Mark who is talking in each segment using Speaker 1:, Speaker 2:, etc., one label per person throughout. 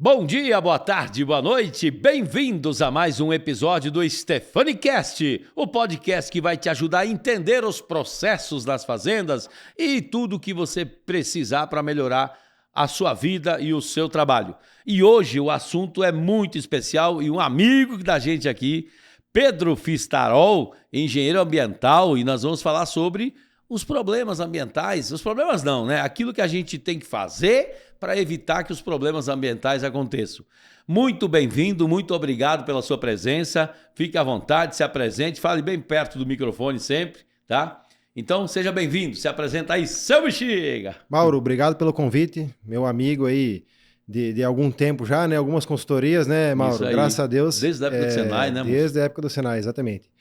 Speaker 1: Bom dia, boa tarde, boa noite, bem-vindos a mais um episódio do StefaniCast, o podcast que vai te ajudar a entender os processos das fazendas e tudo o que você precisar para melhorar a sua vida e o seu trabalho. E hoje o assunto é muito especial e um amigo da gente aqui, Pedro Fistarol, engenheiro ambiental, e nós vamos falar sobre os problemas ambientais, os problemas não, né? Aquilo que a gente tem que fazer para evitar que os problemas ambientais aconteçam. Muito bem-vindo, muito obrigado pela sua presença. Fique à vontade, se apresente, fale bem perto do microfone sempre, tá? Então, seja bem-vindo, se apresenta aí, seu Bexiga.
Speaker 2: Mauro, obrigado pelo convite, meu amigo aí de algum tempo já, né? Algumas consultorias, né, Mauro? Graças a Deus.
Speaker 1: Desde a época do Senai, né?
Speaker 2: Desde a época do Senai, exatamente.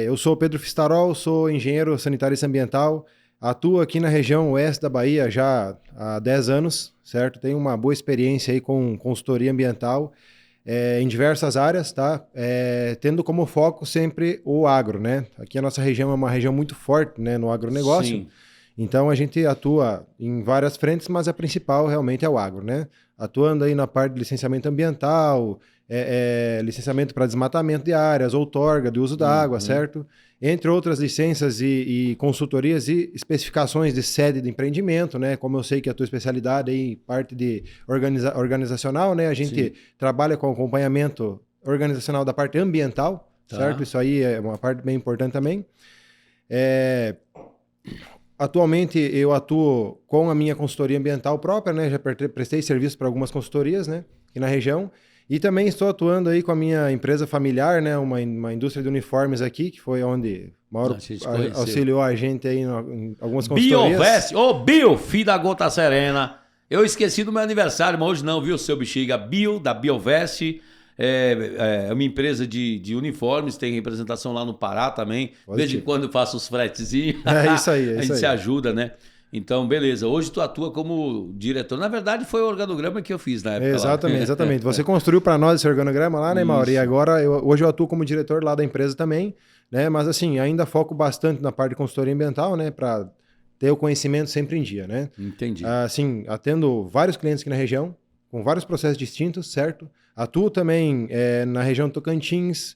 Speaker 2: Eu sou o Pedro Fistarol, sou engenheiro sanitarista ambiental, atuo aqui na região oeste da Bahia já há 10 anos, certo? Tenho uma boa experiência aí com consultoria ambiental em diversas áreas, tá? Tendo como foco sempre o agro, né? Aqui a nossa região é uma região muito forte, né, no agronegócio.
Speaker 1: Sim.
Speaker 2: Então a gente atua em várias frentes, mas a principal realmente é o agro, né? Atuando aí na parte de licenciamento ambiental, licenciamento para desmatamento de áreas, outorga de uso da água, certo? Entre outras licenças e consultorias e especificações de sede de empreendimento, né? Como eu sei que é a tua especialidade aí, parte de organizacional, né? A gente trabalha com acompanhamento organizacional da parte ambiental, certo? Isso aí é uma parte bem importante também. Atualmente eu atuo com a minha consultoria ambiental própria, né? Já prestei serviço para algumas consultorias, né? Aqui na região. E também estou atuando aí com a minha empresa familiar, né? Uma indústria de uniformes aqui, que foi onde o Mauro auxiliou a gente aí em algumas consultorias.
Speaker 1: Biovest, Bio, filho da Gota Serena. Eu esqueci do meu aniversário, mas hoje não, viu, seu Bexiga? Da Biovest. É uma empresa de uniformes, tem representação lá no Pará também. De vez em quando eu faço os fretezinhos.
Speaker 2: É isso aí,
Speaker 1: a gente se ajuda, né? Então, beleza. Hoje tu atua como diretor. Na verdade, foi o organograma que eu fiz na época.
Speaker 2: Exatamente. Você construiu para nós esse organograma lá, né, Mauro? E agora, hoje eu atuo como diretor lá da empresa também, né? Mas assim, ainda foco bastante na parte de consultoria ambiental, né? Para ter o conhecimento sempre em dia, né?
Speaker 1: Entendi.
Speaker 2: Assim, atendo vários clientes aqui na região, com vários processos distintos, certo? Atuo também na região do Tocantins,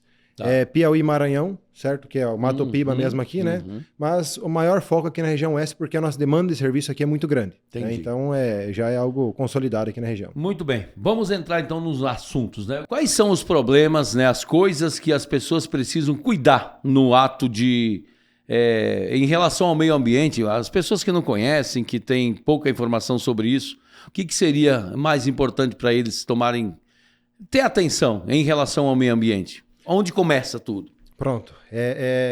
Speaker 2: Piauí e Maranhão, certo? Que é o Mato Piba mesmo aqui, né? Mas o maior foco aqui na região oeste, porque a nossa demanda de serviço aqui é muito grande. Né? Então, já é algo consolidado aqui na região.
Speaker 1: Muito bem. Vamos entrar então nos assuntos, né? Quais são os problemas, né? As coisas que as pessoas precisam cuidar no ato de... em relação ao meio ambiente, as pessoas que não conhecem, que têm pouca informação sobre isso, o que seria mais importante para eles ter atenção em relação ao meio ambiente? Onde começa tudo?
Speaker 2: Pronto.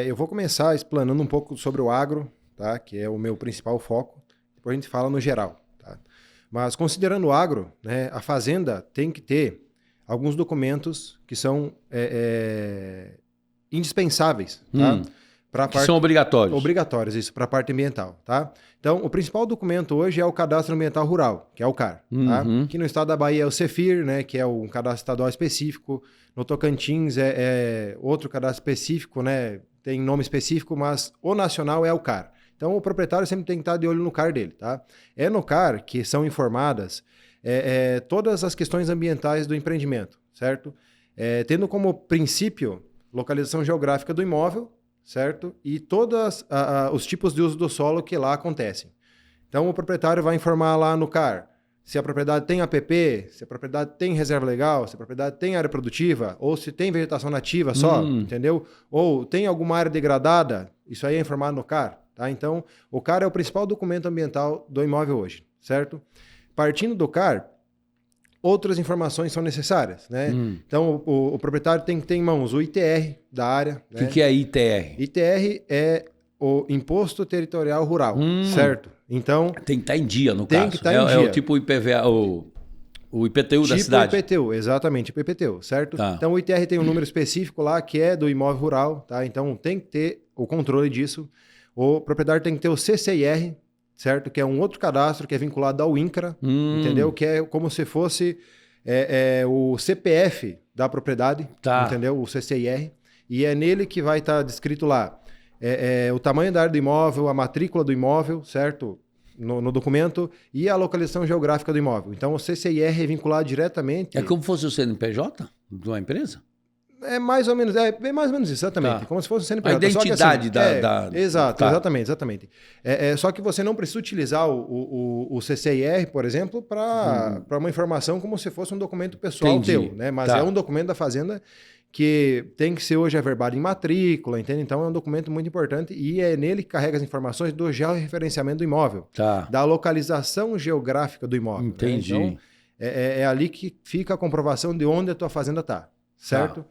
Speaker 2: Eu vou começar explanando um pouco sobre o agro, tá? Que é o meu principal foco. Depois a gente fala no geral. Tá? Mas considerando o agro, né, a fazenda tem que ter alguns documentos que são indispensáveis. Tá?
Speaker 1: São obrigatórios.
Speaker 2: Obrigatórios, isso, para a parte ambiental, tá? Então, o principal documento hoje é o Cadastro Ambiental Rural, que é o CAR, tá? Aqui no estado da Bahia é o CEFIR, né, que é um cadastro estadual específico. No Tocantins é outro cadastro específico, né? Tem nome específico, mas o nacional é o CAR. Então, o proprietário sempre tem que estar de olho no CAR dele, tá? É no CAR que são informadas todas as questões ambientais do empreendimento, certo? Tendo como princípio localização geográfica do imóvel, certo? E todos os tipos de uso do solo que lá acontecem. Então, o proprietário vai informar lá no CAR se a propriedade tem APP, se a propriedade tem reserva legal, se a propriedade tem área produtiva, ou se tem vegetação nativa só, entendeu? Ou tem alguma área degradada, isso aí é informado no CAR, tá? Então, o CAR é o principal documento ambiental do imóvel hoje, certo? Partindo do CAR, outras informações são necessárias, né? Então, o proprietário tem que ter em mãos o ITR da área.
Speaker 1: O que é ITR?
Speaker 2: ITR é o Imposto Territorial Rural, certo? Então...
Speaker 1: Tem que estar em dia, no caso.
Speaker 2: Tem que estar em dia.
Speaker 1: É o tipo IPVA, o IPTU da cidade.
Speaker 2: Tipo IPTU, exatamente, tipo IPTU, certo?
Speaker 1: Tá.
Speaker 2: Então, o ITR tem um número específico lá, que é do imóvel rural, tá? Então, tem que ter o controle disso. O proprietário tem que ter o CCIR, certo? Que é um outro cadastro que é vinculado ao INCRA, entendeu? Que é como se fosse o CPF da propriedade, entendeu? O CCIR. E é nele que vai estar descrito lá o tamanho da área do imóvel, a matrícula do imóvel, certo? no documento e a localização geográfica do imóvel. Então, o CCIR é vinculado diretamente...
Speaker 1: É como se fosse o CNPJ de uma empresa?
Speaker 2: É mais ou menos isso, exatamente.
Speaker 1: Tá.
Speaker 2: Como se fosse o CNPJ.
Speaker 1: A identidade da...
Speaker 2: Exato,
Speaker 1: tá.
Speaker 2: exatamente. Só que você não precisa utilizar o CCIR, por exemplo, para uma informação como se fosse um documento pessoal teu, né? Mas é um documento da Fazenda que tem que ser hoje averbado em matrícula, entende? Então é um documento muito importante e é nele que carrega as informações do georreferenciamento do imóvel, da localização geográfica do imóvel.
Speaker 1: Entendi.
Speaker 2: Né? Então é ali que fica a comprovação de onde a tua fazenda está, certo?
Speaker 1: Tá.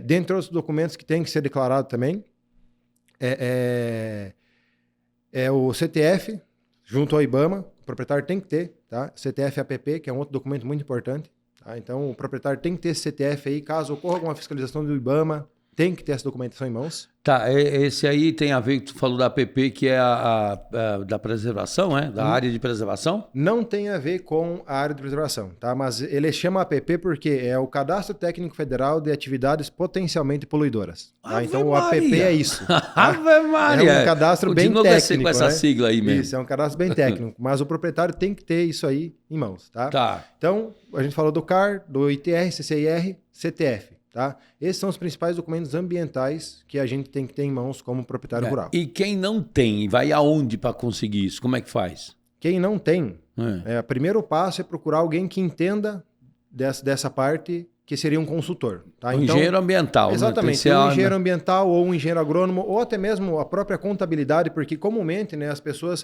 Speaker 2: Dentre outros documentos que tem que ser declarado também, é o CTF, junto ao IBAMA, o proprietário tem que ter, tá? CTF-APP, que é um outro documento muito importante. Tá? Então, o proprietário tem que ter esse CTF aí, caso ocorra alguma fiscalização do IBAMA, tem que ter essa documentação em mãos.
Speaker 1: Tá, esse aí tem a ver, tu falou da APP, que é a da preservação, da área de preservação?
Speaker 2: Não tem a ver com a área de preservação, tá? Mas ele chama APP porque é o Cadastro Técnico Federal de Atividades Potencialmente Poluidoras. Tá? Então, o APP é isso. Tá?
Speaker 1: Ave Maria!
Speaker 2: É um cadastro bem técnico.
Speaker 1: Com essa sigla aí mesmo.
Speaker 2: Isso, é um cadastro bem técnico. Mas o proprietário tem que ter isso aí em mãos, tá?
Speaker 1: Tá.
Speaker 2: Então, a gente falou do CAR, do ITR, CCIR, CTF. Tá? Esses são os principais documentos ambientais que a gente tem que ter em mãos como proprietário rural.
Speaker 1: E quem não tem, vai aonde para conseguir isso? Como é que faz?
Speaker 2: Quem não tem, o primeiro passo é procurar alguém que entenda dessa parte, que seria um consultor. Tá?
Speaker 1: Um engenheiro ambiental.
Speaker 2: Exatamente, um engenheiro ambiental ou um engenheiro agrônomo, ou até mesmo a própria contabilidade, porque comumente, né, as pessoas,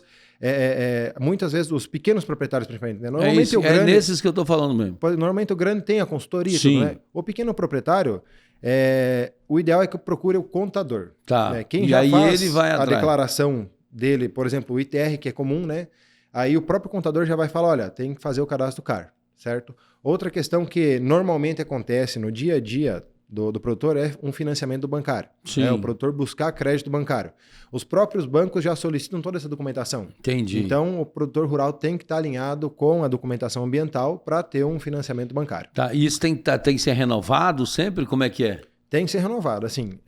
Speaker 2: muitas vezes os pequenos proprietários principalmente, né? Normalmente o grande,
Speaker 1: é nesses que eu estou falando mesmo.
Speaker 2: Normalmente o grande tem a consultoria, tudo, né? O pequeno proprietário, o ideal é que procure o contador.
Speaker 1: Tá.
Speaker 2: Né? Quem
Speaker 1: e
Speaker 2: já
Speaker 1: aí
Speaker 2: faz
Speaker 1: ele vai
Speaker 2: a
Speaker 1: atrás.
Speaker 2: declaração dele, por exemplo, o ITR, que é comum, né? Aí o próprio contador já vai falar, olha, tem que fazer o cadastro do CAR, certo? Outra questão que normalmente acontece no dia a dia do produtor é um financiamento bancário.
Speaker 1: Sim.
Speaker 2: Né? O produtor buscar crédito bancário. Os próprios bancos já solicitam toda essa documentação.
Speaker 1: Entendi.
Speaker 2: Então, o produtor rural tem que estar alinhado com a documentação ambiental para ter um financiamento bancário.
Speaker 1: Tá. E isso tem que ser renovado sempre? Como é que é?
Speaker 2: Tem que ser renovado. Assim,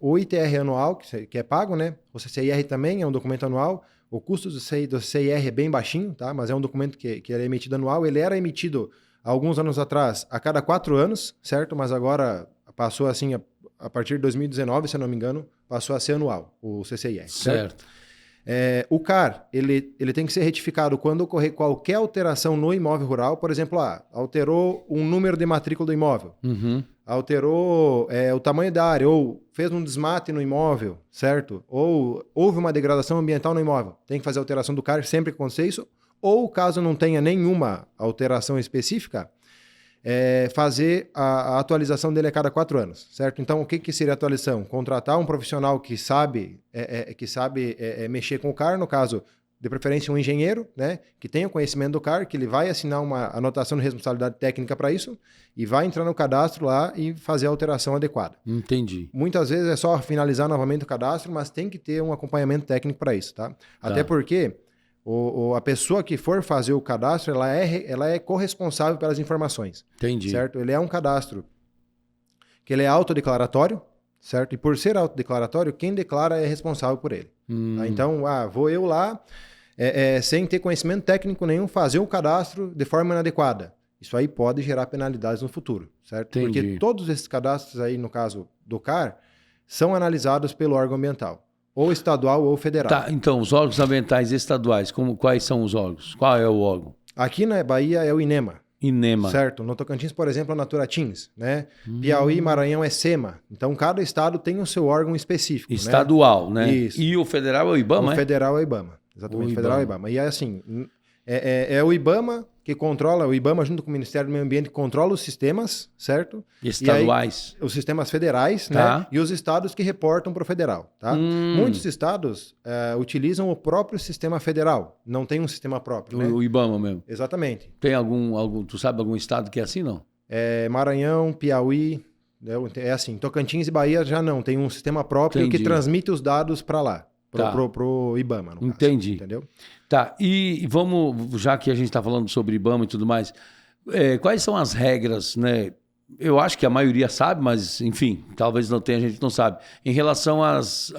Speaker 2: o ITR anual, que é pago, né? O CCIR também é um documento anual. O custo do CIR é bem baixinho, tá? Mas é um documento que é emitido anual. Ele era emitido há alguns anos atrás a cada 4 anos, certo? Mas agora passou assim, a partir de 2019, se eu não me engano, passou a ser anual, o CCIR.
Speaker 1: Certo.
Speaker 2: O CAR, ele tem que ser retificado quando ocorrer qualquer alteração no imóvel rural. Por exemplo, alterou um número de matrícula do imóvel. Alterou o tamanho da área, ou fez um desmate no imóvel, certo? Ou houve uma degradação ambiental no imóvel. Tem que fazer alteração do CAR sempre que acontecer isso. Ou, caso não tenha nenhuma alteração específica, fazer a atualização dele a cada 4 anos, certo? Então, o que seria a atualização? Contratar um profissional que sabe mexer com o CAR, no caso, de preferência um engenheiro, né, que tenha conhecimento do CAR, que ele vai assinar uma anotação de responsabilidade técnica para isso e vai entrar no cadastro lá e fazer a alteração adequada.
Speaker 1: Entendi.
Speaker 2: Muitas vezes é só finalizar novamente o cadastro, mas tem que ter um acompanhamento técnico para isso, tá? Até porque a pessoa que for fazer o cadastro, ela é corresponsável pelas informações.
Speaker 1: Entendi.
Speaker 2: Certo? Ele é um cadastro que ele é autodeclaratório, certo? E por ser autodeclaratório, quem declara é responsável por ele. Tá? Então, vou eu lá, sem ter conhecimento técnico nenhum, fazer o cadastro de forma inadequada. Isso aí pode gerar penalidades no futuro, certo?
Speaker 1: Entendi.
Speaker 2: Porque todos esses cadastros aí, no caso do CAR, são analisados pelo órgão ambiental. Ou estadual ou federal.
Speaker 1: Tá, então, os órgãos ambientais estaduais, quais são os órgãos? Qual é o órgão?
Speaker 2: Aqui na Bahia é o INEMA.
Speaker 1: INEMA.
Speaker 2: Certo. No Tocantins, por exemplo, é a Naturatins, né? Piauí e Maranhão é SEMA. Então, cada estado tem o seu órgão específico.
Speaker 1: Estadual, né?
Speaker 2: Isso.
Speaker 1: E o federal é o IBAMA,
Speaker 2: O federal é o IBAMA. Exatamente, o federal é o IBAMA. E é assim, é o IBAMA que controla, o IBAMA junto com o Ministério do Meio Ambiente controla os sistemas, certo?
Speaker 1: Estaduais.
Speaker 2: E aí, os sistemas federais,
Speaker 1: tá,
Speaker 2: né? E os estados que reportam para o federal, tá? Muitos estados utilizam o próprio sistema federal, não tem um sistema próprio, né?
Speaker 1: O IBAMA mesmo.
Speaker 2: Exatamente.
Speaker 1: Tem tu sabe algum estado que é assim, não?
Speaker 2: Maranhão, Piauí, é assim, Tocantins e Bahia já não, tem um sistema próprio que transmite os dados para lá. Pro IBAMA, no caso.
Speaker 1: Entendi.
Speaker 2: Entendeu?
Speaker 1: Tá, e vamos, já que a gente está falando sobre IBAMA e tudo mais, quais são as regras, né? Eu acho que a maioria sabe, mas, enfim, talvez não tenha, a gente não sabe. Em relação às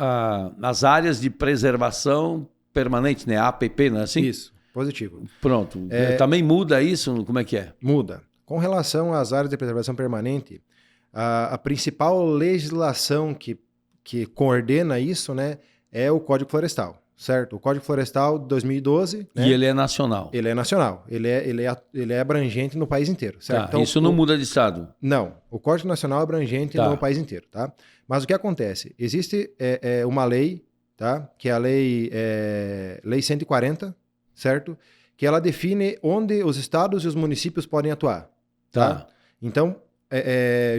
Speaker 1: áreas de preservação permanente, né? APP, não é assim?
Speaker 2: Isso, positivo.
Speaker 1: Pronto. Também muda isso? Como é que é?
Speaker 2: Muda. Com relação às áreas de preservação permanente, a principal legislação que coordena isso, né, é o Código Florestal, certo? O Código Florestal de 2012...
Speaker 1: E ele é nacional?
Speaker 2: Ele é nacional. Ele é abrangente no país inteiro, certo?
Speaker 1: Tá, então, isso não muda de estado?
Speaker 2: Não. O Código Nacional é abrangente no país inteiro, tá? Mas o que acontece? Existe uma lei, tá? Que é a Lei 140, certo? Que ela define onde os estados e os municípios podem atuar, tá? Então,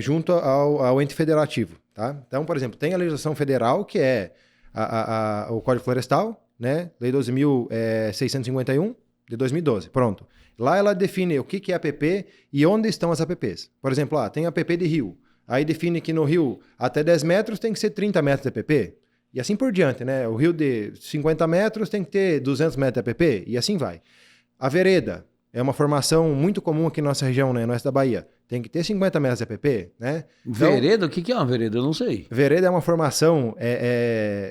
Speaker 2: junto ao ente federativo, tá? Então, por exemplo, tem a legislação federal, que é o Código Florestal, né? Lei 12.651 de 2012. Pronto. Lá ela define o que é APP e onde estão as APPs. Por exemplo, tem APP de rio. Aí define que no rio até 10 metros tem que ser 30 metros de APP. E assim por diante, né? O rio de 50 metros tem que ter 200 metros de APP. E assim vai. A vereda é uma formação muito comum aqui na nossa região, né? No oeste da Bahia. Tem que ter 50 metros de APP, né? Então,
Speaker 1: vereda? O que é uma vereda? Eu não sei.
Speaker 2: Vereda é uma formação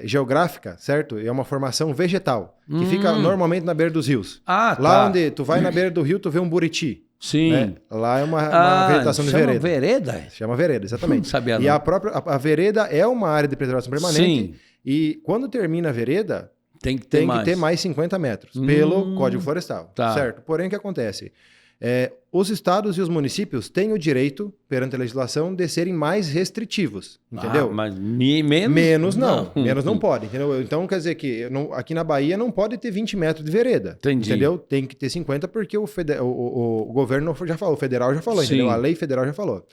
Speaker 2: geográfica, certo? É uma formação vegetal, que fica normalmente na beira dos rios. Lá onde tu vai na beira do rio, tu vê um buriti.
Speaker 1: Sim.
Speaker 2: Né? Lá é uma vegetação de vereda.
Speaker 1: Chama vereda?
Speaker 2: Chama vereda, exatamente.
Speaker 1: Não sabia não.
Speaker 2: E a vereda é uma área de preservação permanente.
Speaker 1: Sim.
Speaker 2: E quando termina a vereda,
Speaker 1: tem que ter
Speaker 2: mais 50 metros pelo Código Florestal, certo? Porém, o que acontece? Os estados e os municípios têm o direito, perante a legislação, de serem mais restritivos, entendeu?
Speaker 1: Mas menos?
Speaker 2: Menos não pode, entendeu? Então, quer dizer que aqui na Bahia não pode ter 20 metros de vereda, entendeu? Tem que ter 50 porque o governo já falou, o federal já falou, entendeu? A lei federal já falou.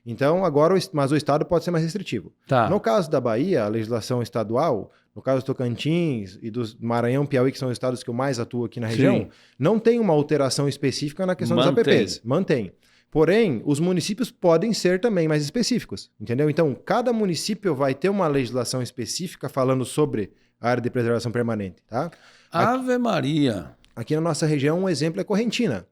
Speaker 2: Então, agora, mas o estado pode ser mais restritivo. No caso da Bahia, a legislação estadual, no caso do Tocantins e do Maranhão, Piauí, que são os estados que eu mais atuo aqui na região, não tem uma alteração específica na questão das APPs. Mantém. Porém, os municípios podem ser também mais específicos, entendeu? Então, cada município vai ter uma legislação específica falando sobre a área de preservação permanente, tá?
Speaker 1: Ave Maria!
Speaker 2: Aqui na nossa região, um exemplo é Correntina.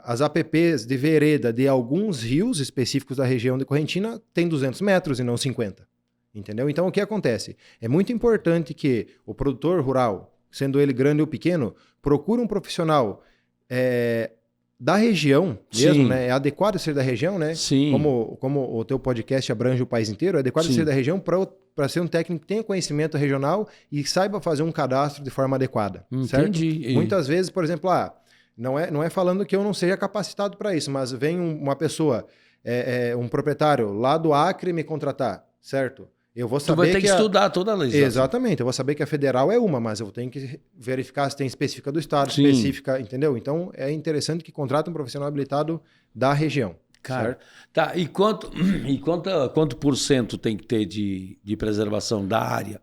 Speaker 2: As APPs de vereda de alguns rios específicos da região de Correntina tem 200 metros e não 50. Entendeu? Então, o que acontece? É muito importante que o produtor rural, sendo ele grande ou pequeno, procure um profissional da região mesmo, né? É adequado ser da região, né?
Speaker 1: Sim.
Speaker 2: Como o teu podcast abrange o país inteiro, é adequado ser da região para ser um técnico que tenha conhecimento regional e saiba fazer um cadastro de forma adequada, certo?
Speaker 1: Entendi.
Speaker 2: Muitas vezes, por exemplo, não é falando que eu não seja capacitado para isso, mas vem uma pessoa, um proprietário lá do Acre me contratar, certo? Eu vou saber
Speaker 1: tu vai ter que estudar toda a legislação.
Speaker 2: Exatamente. Eu vou saber que a federal é uma, mas eu tenho que verificar se tem específica do estado, específica, entendeu? Então, é interessante que contrate um profissional habilitado da região.
Speaker 1: Cara,
Speaker 2: certo?
Speaker 1: Tá. E quanto por cento tem que ter de preservação da área?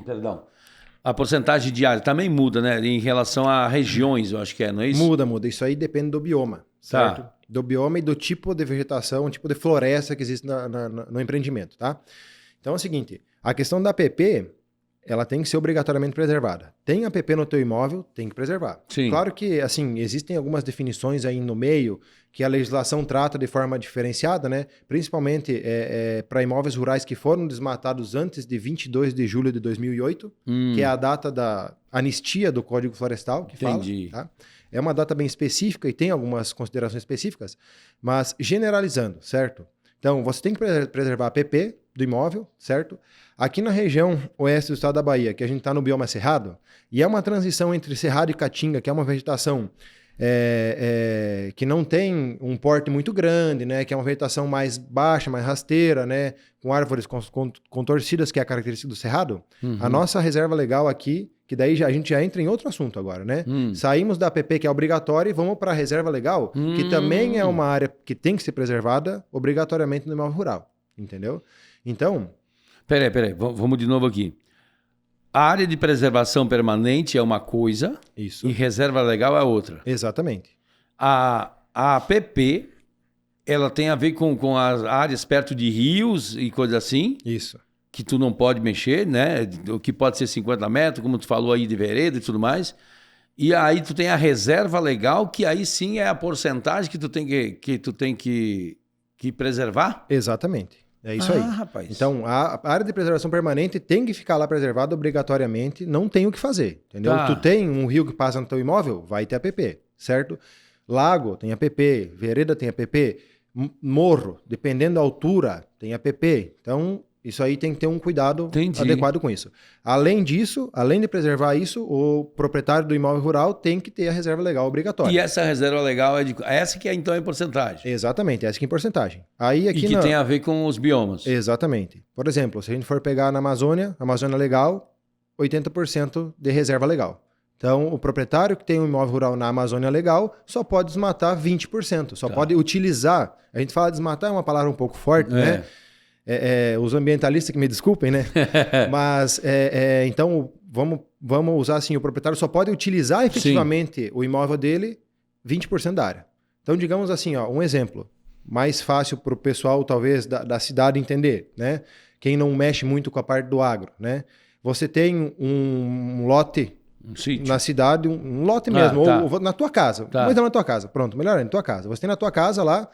Speaker 1: Perdão. A porcentagem de área também muda, né? Em relação a regiões, eu acho que não é isso?
Speaker 2: Muda. Isso aí depende do bioma, certo? Do bioma e do tipo de vegetação, tipo de floresta que existe no empreendimento, tá? Então é o seguinte, a questão da APP, ela tem que ser obrigatoriamente preservada. Tem APP no teu imóvel, tem que preservar.
Speaker 1: Sim.
Speaker 2: Claro que, assim, existem algumas definições aí no meio que a legislação trata de forma diferenciada, né? Principalmente para imóveis rurais que foram desmatados antes de 22 de julho de 2008, que é a data da anistia do Código Florestal, que
Speaker 1: Entendi.
Speaker 2: fala, tá? É uma data bem específica e tem algumas considerações específicas, mas generalizando, certo? Então, você tem que preservar a APP do imóvel, certo? Aqui na região oeste do estado da Bahia, que a gente está no bioma cerrado, e é uma transição entre cerrado e caatinga, que é uma vegetação que não tem um porte muito grande, né? Que é uma vegetação mais baixa, mais rasteira, né? Com árvores contorcidas, que é a característica do cerrado. A nossa reserva legal aqui, que daí a gente já entra em outro assunto agora, né? Saímos da APP, que é obrigatória, e vamos para a reserva legal, que também é uma área que tem que ser preservada obrigatoriamente no imóvel rural, entendeu? Então...
Speaker 1: Peraí, vamos de novo aqui. A área de preservação permanente é uma coisa e reserva legal é outra.
Speaker 2: Exatamente.
Speaker 1: A APP, ela tem a ver com as áreas perto de rios e coisa assim?
Speaker 2: Isso.
Speaker 1: Que tu não pode mexer, né? O que pode ser 50 metros, como tu falou aí de vereda e tudo mais. E aí tu tem a reserva legal, que aí sim é a porcentagem que tu tem que preservar?
Speaker 2: Exatamente. É isso aí.
Speaker 1: Rapaz.
Speaker 2: Então, a área de preservação permanente tem que ficar lá preservada obrigatoriamente, não tem o que fazer, entendeu?
Speaker 1: Tá.
Speaker 2: Tu tem um rio que passa no teu imóvel, vai ter APP, certo? Lago tem APP, vereda tem APP, morro, dependendo da altura, tem APP. Então, isso aí tem que ter um cuidado adequado com isso. Além disso, além de preservar isso, o proprietário do imóvel rural tem que ter a reserva legal obrigatória.
Speaker 1: E essa reserva legal é essa que é então em porcentagem?
Speaker 2: Exatamente, essa que é em porcentagem. Aí, aqui
Speaker 1: e que tem a ver com os biomas?
Speaker 2: Exatamente. Por exemplo, se a gente for pegar na Amazônia Legal, 80% de reserva legal. Então, o proprietário que tem um imóvel rural na Amazônia Legal só pode desmatar 20%, só pode utilizar. A gente fala desmatar é uma palavra um pouco forte, né? Os ambientalistas que me desculpem, né? Mas, então, vamos usar assim, o proprietário só pode utilizar efetivamente o imóvel dele 20% da área. Então, digamos assim, ó, um exemplo mais fácil para o pessoal, talvez, da cidade entender, né? Quem não mexe muito com a parte do agro, né? Você tem um lote na cidade, um lote mesmo, ou na tua casa. Vamos na tua casa, pronto, melhor ainda, na tua casa. Você tem na tua casa lá,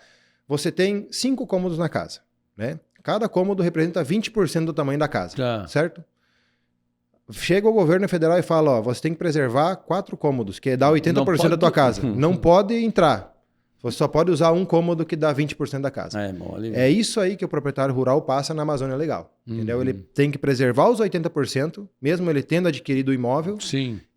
Speaker 2: você tem 5 cômodos na casa, né? Cada cômodo representa 20% do tamanho da casa, certo? Chega o governo federal e fala, ó, você tem que preservar 4 cômodos, que dá 80% da tua casa. Não pode entrar. Você só pode usar um cômodo que dá 20% da casa. É isso aí que o proprietário rural passa na Amazônia Legal. Entendeu? Ele tem que preservar os 80%, mesmo ele tendo adquirido o imóvel,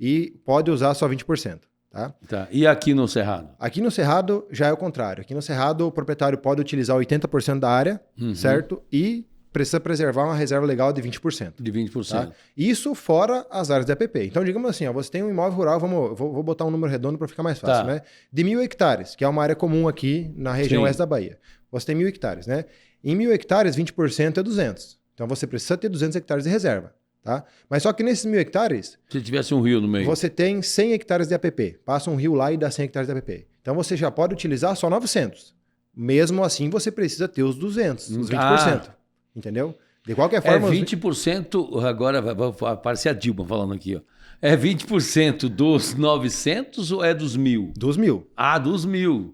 Speaker 2: e pode usar só 20%. Tá?
Speaker 1: E aqui no Cerrado?
Speaker 2: Aqui no Cerrado já é o contrário. Aqui no Cerrado o proprietário pode utilizar 80% da área, certo? E precisa preservar uma reserva legal de 20%.
Speaker 1: De 20%.
Speaker 2: Tá? Isso fora as áreas de APP. Então, digamos assim, ó, você tem um imóvel rural, vou botar um número redondo para ficar mais fácil, né? De 1.000 hectares, que é uma área comum aqui na região oeste da Bahia. Você tem 1.000 hectares, né? Em 1.000 hectares, 20% é 200. Então, você precisa ter 200 hectares de reserva. Tá? Mas só que nesses 1.000 hectares...
Speaker 1: Se tivesse um rio no meio.
Speaker 2: Você tem 100 hectares de APP. Passa um rio lá e dá 100 hectares de APP. Então você já pode utilizar só 900. Mesmo assim, você precisa ter os 200, os 20%. Entendeu? De qualquer forma...
Speaker 1: 20%... Agora vai aparecer a Dilma falando aqui. Ó. É 20% dos 900 ou é dos 1.000?
Speaker 2: Dos 1.000.
Speaker 1: Ah, dos 1.000.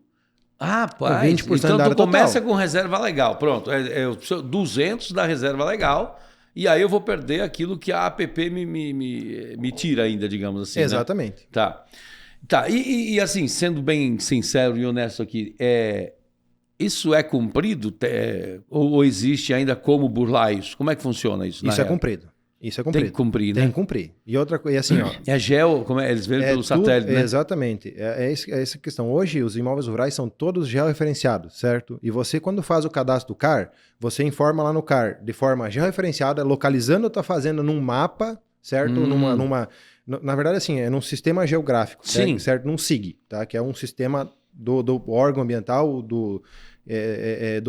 Speaker 1: Rapaz,
Speaker 2: 20%
Speaker 1: então
Speaker 2: da área
Speaker 1: tu começa
Speaker 2: total.
Speaker 1: com reserva legal. Pronto, 200 da reserva legal... E aí eu vou perder aquilo que a APP me tira ainda, digamos assim.
Speaker 2: Exatamente.
Speaker 1: Né? Tá. E assim, sendo bem sincero e honesto aqui, isso é cumprido? Ou existe ainda como burlar isso? Como é que funciona isso?
Speaker 2: Isso é cumprido. Isso é cumprido.
Speaker 1: Tem que cumprir, né?
Speaker 2: Tem que cumprir. E outra coisa, assim, ó...
Speaker 1: eles veem pelo satélite, né?
Speaker 2: Exatamente. É essa questão. Hoje, os imóveis rurais são todos georreferenciados, certo? E você, quando faz o cadastro do CAR, você informa lá no CAR, de forma georreferenciada, localizando a tua fazenda num mapa, certo? Na verdade, assim, é num sistema geográfico, certo? Num SIG, tá? Que é um sistema do órgão ambiental, do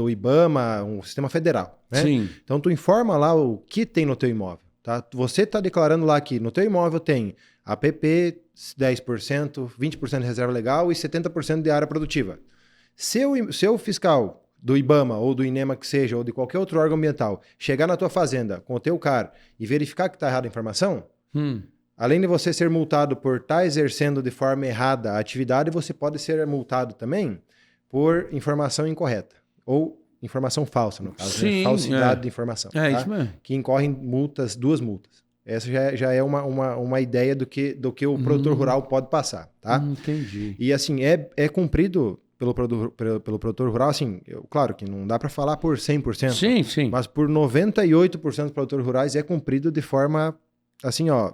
Speaker 2: IBAMA, um sistema federal, né?
Speaker 1: Sim.
Speaker 2: Então, tu informa lá o que tem no teu imóvel. Tá? Você está declarando lá que no teu imóvel tem APP, 10%, 20% de reserva legal e 70% de área produtiva. Seu fiscal do IBAMA ou do INEMA que seja, ou de qualquer outro órgão ambiental, chegar na tua fazenda com o teu CAR e verificar que está errada a informação, além de você ser multado por estar exercendo de forma errada a atividade, você pode ser multado também por informação incorreta ou informação falsa, no caso.
Speaker 1: Sim,
Speaker 2: né? Falsidade de informação.
Speaker 1: Isso mesmo.
Speaker 2: Que incorrem multas, 2 multas. Essa já é uma ideia do que o produtor rural pode passar. Tá?
Speaker 1: Entendi.
Speaker 2: E assim, é cumprido pelo produtor rural, assim, claro que não dá para falar por 100%.
Speaker 1: Sim.
Speaker 2: Mas por 98% dos produtores rurais é cumprido de forma, assim, ó...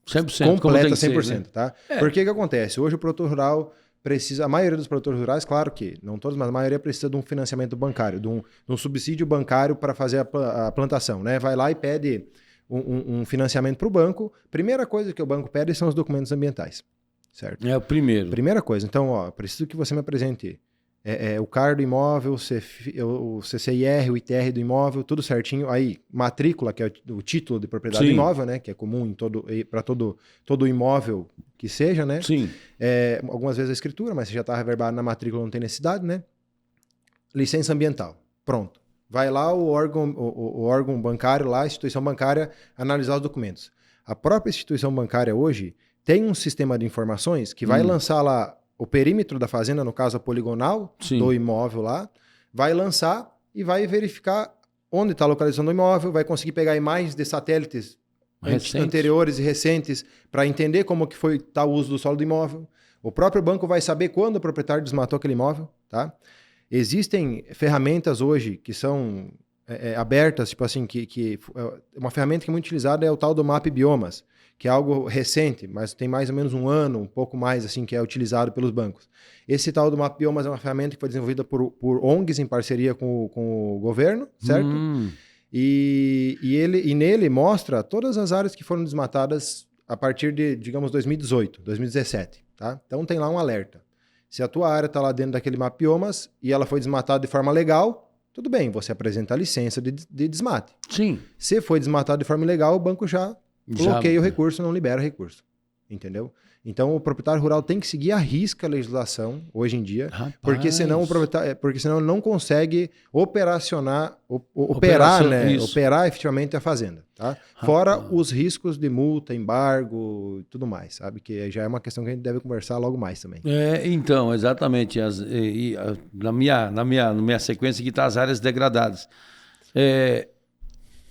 Speaker 1: 100%.
Speaker 2: Completa, 100%.
Speaker 1: Ser, né?
Speaker 2: Tá? Por que acontece? Hoje o produtor rural... a maioria dos produtores rurais, claro que não todos, mas a maioria precisa de um financiamento bancário, de um subsídio bancário para fazer a plantação, né? Vai lá e pede um financiamento para o banco. Primeira coisa que o banco pede são os documentos ambientais, certo?
Speaker 1: É o primeiro.
Speaker 2: Primeira coisa. Então, ó, preciso que você me apresente o CAR do imóvel, o CCIR, o ITR do imóvel, tudo certinho. Aí, matrícula, que é o título de propriedade do imóvel, né? Que é comum para todo imóvel que seja, né?
Speaker 1: Sim.
Speaker 2: Algumas vezes a escritura, mas se já está reverbado na matrícula, não tem necessidade, né? Licença ambiental. Pronto. Vai lá o órgão bancário, lá, a instituição bancária, analisar os documentos. A própria instituição bancária hoje tem um sistema de informações que vai lançar lá o perímetro da fazenda, no caso a poligonal do imóvel lá, vai lançar e vai verificar onde está a localização do imóvel, vai conseguir pegar imagens de satélites anteriores e recentes para entender como que foi o uso do solo do imóvel. O próprio banco vai saber quando o proprietário desmatou aquele imóvel, tá? Existem ferramentas hoje que são abertas, tipo assim, que uma ferramenta que é muito utilizada é o tal do Map Biomas, que é algo recente, mas tem mais ou menos um ano, um pouco mais, assim, que é utilizado pelos bancos. Esse tal do Map Biomas é uma ferramenta que foi desenvolvida por ONGs em parceria com o governo, certo? E nele mostra todas as áreas que foram desmatadas a partir de, digamos, 2018, 2017, tá? Então tem lá um alerta. Se a tua área está lá dentro daquele Map Biomas e ela foi desmatada de forma legal, tudo bem, você apresenta a licença de desmate.
Speaker 1: Sim.
Speaker 2: Se foi desmatado de forma ilegal, o banco já bloqueia o recurso, não libera recurso. Entendeu? Então o proprietário rural tem que seguir à risca a legislação hoje em dia, porque senão ele não consegue operar efetivamente a fazenda, tá? Fora os riscos de multa, embargo e tudo mais, sabe? Que já é uma questão que a gente deve conversar logo mais também.
Speaker 1: Então, exatamente. Na minha sequência aqui está as áreas degradadas.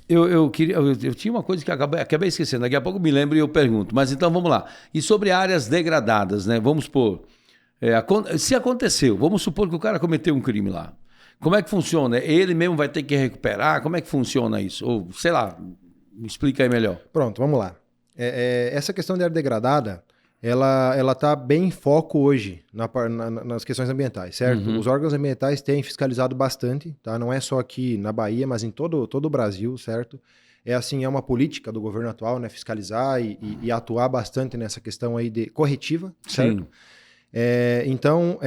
Speaker 1: Eu tinha uma coisa que acabei esquecendo, daqui a pouco me lembro e eu pergunto. Mas então vamos lá. E sobre áreas degradadas, né? Vamos supor, se aconteceu, vamos supor que o cara cometeu um crime lá. Como é que funciona? Ele mesmo vai ter que recuperar? Como é que funciona isso? Ou, sei lá, me explica aí melhor.
Speaker 2: Pronto, vamos lá. Essa questão de área degradada, ela está bem em foco hoje nas questões ambientais, certo? Os órgãos ambientais têm fiscalizado bastante, tá? Não é só aqui na Bahia, mas em todo o Brasil, certo? É uma política do governo atual, né? Fiscalizar e atuar bastante nessa questão aí de corretiva, certo? Sim. Então,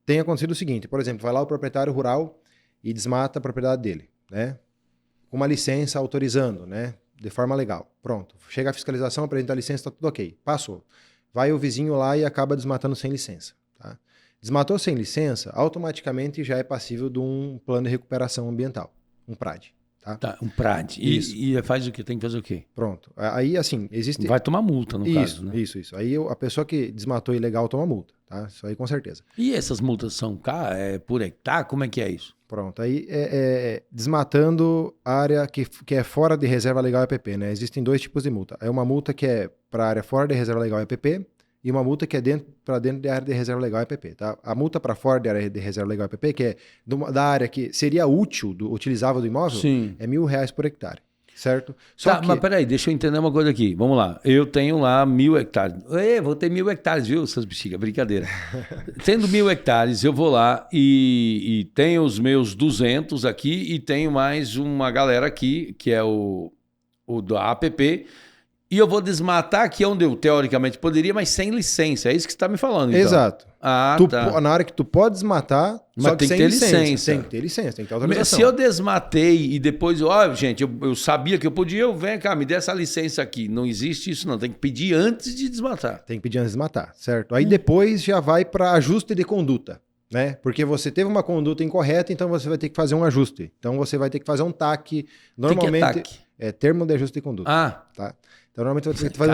Speaker 2: tem acontecido o seguinte, por exemplo, vai lá o proprietário rural e desmata a propriedade dele, né? Com uma licença autorizando, né? De forma legal. Pronto. Chega a fiscalização, apresenta a licença, está tudo ok. Passou. Vai o vizinho lá e acaba desmatando sem licença. Tá? Desmatou sem licença, automaticamente já é passível de um plano de recuperação ambiental. Um PRAD. Tá,
Speaker 1: um PRAD.
Speaker 2: Isso.
Speaker 1: E faz o quê? Tem que fazer o quê?
Speaker 2: Pronto. Aí, existe...
Speaker 1: Vai tomar multa, no caso, né?
Speaker 2: Isso. Aí a pessoa que desmatou ilegal toma multa, tá? Isso aí com certeza.
Speaker 1: E essas multas são por hectare? Como é que é isso?
Speaker 2: Pronto. Aí desmatando a área que é fora de reserva legal EPP, né? Existem dois tipos de multa. É uma multa que é para a área fora de reserva legal EPP e uma multa que é para dentro da área de reserva legal EPP, tá? A multa para fora da área de reserva legal EPP, que é da área que seria útil, utilizável do imóvel,
Speaker 1: sim,
Speaker 2: é R$1.000 por hectare, certo?
Speaker 1: Mas peraí, deixa eu entender uma coisa aqui. Vamos lá. Eu tenho lá 1.000 hectares. Vou ter 1.000 hectares, viu, essas bexigas? Brincadeira. Tendo 1.000 hectares, eu vou lá e tenho os meus 200 aqui e tenho mais uma galera aqui, que é o da APP. E eu vou desmatar aqui onde eu, teoricamente, poderia, mas sem licença. É isso que você está me falando, então.
Speaker 2: Exato.
Speaker 1: Tá.
Speaker 2: Na área que tu pode desmatar,
Speaker 1: mas
Speaker 2: só que
Speaker 1: tem que ter licença.
Speaker 2: Tem que ter licença, tem que ter autorização.
Speaker 1: Se eu desmatei e depois, gente, eu sabia que eu podia, vem cá, me dê essa licença aqui. Não existe isso, não. Tem que pedir antes de desmatar.
Speaker 2: Tem que pedir antes de desmatar, certo? Aí depois já vai para ajuste de conduta, né? Porque você teve uma conduta incorreta, então você vai ter que fazer um ajuste. Então você vai ter que fazer um TAC. Normalmente,
Speaker 1: que é TAC?
Speaker 2: É termo de ajuste de conduta. Tá? Então, normalmente você vai ter que fazer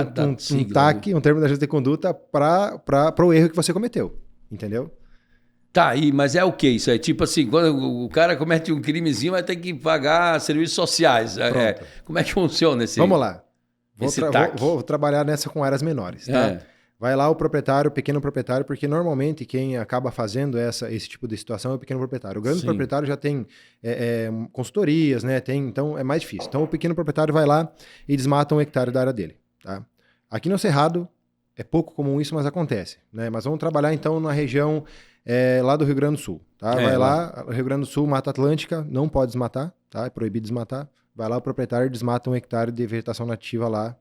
Speaker 2: um TAC, um termo de ajuste de conduta para o erro que você cometeu. Entendeu?
Speaker 1: Tá, mas é o que isso? É tipo assim, quando o cara comete um crimezinho, vai ter que pagar serviços sociais. Como é que funciona esse
Speaker 2: Vamos lá.
Speaker 1: TAC?
Speaker 2: Vou trabalhar nessa com áreas menores, tá? Vai lá o proprietário, o pequeno proprietário, porque normalmente quem acaba fazendo esse tipo de situação é o pequeno proprietário. O grande proprietário já tem consultorias, né? Então é mais difícil. Então o pequeno proprietário vai lá e desmata 1 hectare da área dele. Tá? Aqui no Cerrado é pouco comum isso, mas acontece. Né? Mas vamos trabalhar então na região lá do Rio Grande do Sul. Tá? Vai lá, Rio Grande do Sul, Mata Atlântica, não pode desmatar, tá? É proibido desmatar. Vai lá o proprietário desmata 1 hectare de vegetação nativa lá,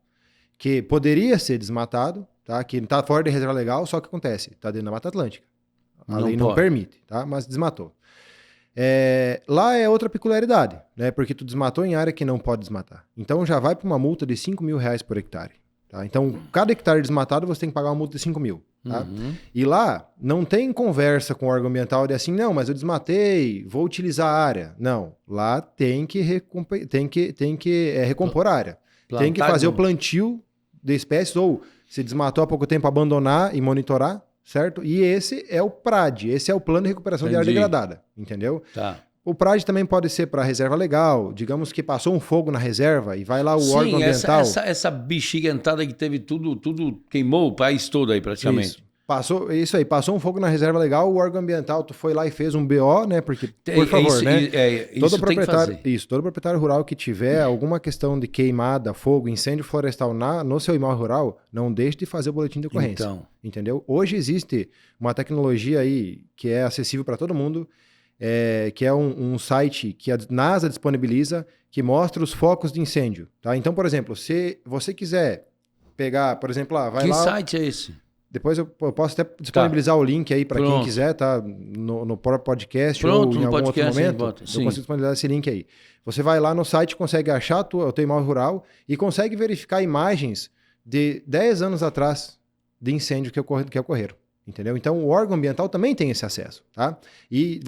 Speaker 2: que poderia ser desmatado, tá? Que está fora de reserva legal, só que acontece, está dentro da Mata Atlântica. A lei não permite, tá? Mas desmatou. Lá é outra peculiaridade, né? Porque tu desmatou em área que não pode desmatar. Então já vai para uma multa de R$5.000 por hectare. Tá? Então, cada hectare desmatado você tem que pagar uma multa de 5.000. Tá? E lá não tem conversa com o órgão ambiental de assim, não, mas eu desmatei, vou utilizar a área. Não, lá tem que recompor a área. Tem que fazer o plantio de espécies, ou se desmatou há pouco tempo, abandonar e monitorar, certo? E esse é o PRAD, esse é o Plano de Recuperação de Área Degradada, entendeu?
Speaker 1: Tá.
Speaker 2: O PRAD também pode ser para reserva legal. Digamos que passou um fogo na reserva e vai lá o órgão ambiental.
Speaker 1: Essa bexigentada que teve tudo queimou o país todo aí praticamente.
Speaker 2: Passou um fogo na reserva legal, o órgão ambiental tu foi lá e fez um BO, né? Porque, por favor,
Speaker 1: isso,
Speaker 2: né?
Speaker 1: Todo proprietário,
Speaker 2: todo proprietário rural que tiver alguma questão de queimada, fogo, incêndio florestal no seu imóvel rural, não deixe de fazer o boletim de ocorrência.
Speaker 1: Então.
Speaker 2: Entendeu? Hoje existe uma tecnologia aí que é acessível para todo mundo, que é um site que a NASA disponibiliza, que mostra os focos de incêndio, tá? Então, por exemplo, se você quiser pegar, por exemplo,
Speaker 1: Que site é esse?
Speaker 2: Depois eu posso até disponibilizar o link aí para quem quiser, tá? No próprio podcast ou em algum outro momento. Eu consigo disponibilizar esse link aí. Você vai lá no site, consegue achar o teu imóvel rural e consegue verificar imagens de 10 anos atrás de incêndio que ocorreram. Entendeu? Então, o órgão ambiental também tem esse acesso, tá? E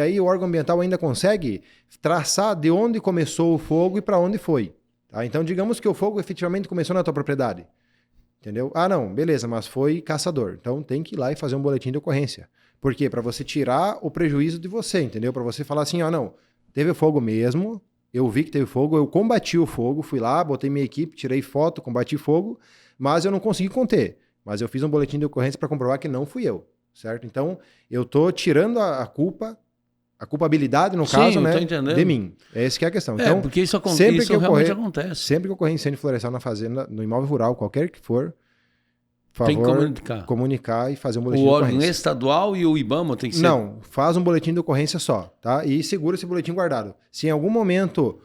Speaker 2: aí o órgão ambiental ainda consegue traçar de onde começou o fogo e para onde foi. Tá? Então, digamos que o fogo efetivamente começou na tua propriedade. Entendeu? Ah, não, beleza, mas foi caçador. Então, tem que ir lá e fazer um boletim de ocorrência. Por quê? Para você tirar o prejuízo de você, entendeu? Para você falar assim, não, teve fogo mesmo, eu vi que teve fogo, eu combati o fogo, fui lá, botei minha equipe, tirei foto, combati fogo, mas eu não consegui conter. Mas eu fiz um boletim de ocorrência para comprovar que não fui eu, certo? Então, eu tô tirando a culpabilidade, no caso, né, de mim. Essa que é a questão. Então,
Speaker 1: porque isso realmente acontece.
Speaker 2: Sempre que ocorrer incêndio florestal na fazenda, no imóvel rural, qualquer que for, por favor,
Speaker 1: tem que
Speaker 2: comunicar e fazer um boletim de ocorrência.
Speaker 1: O órgão estadual e o IBAMA tem que ser...
Speaker 2: Não, faz um boletim de ocorrência só, tá? E segura esse boletim guardado. Se em algum momento...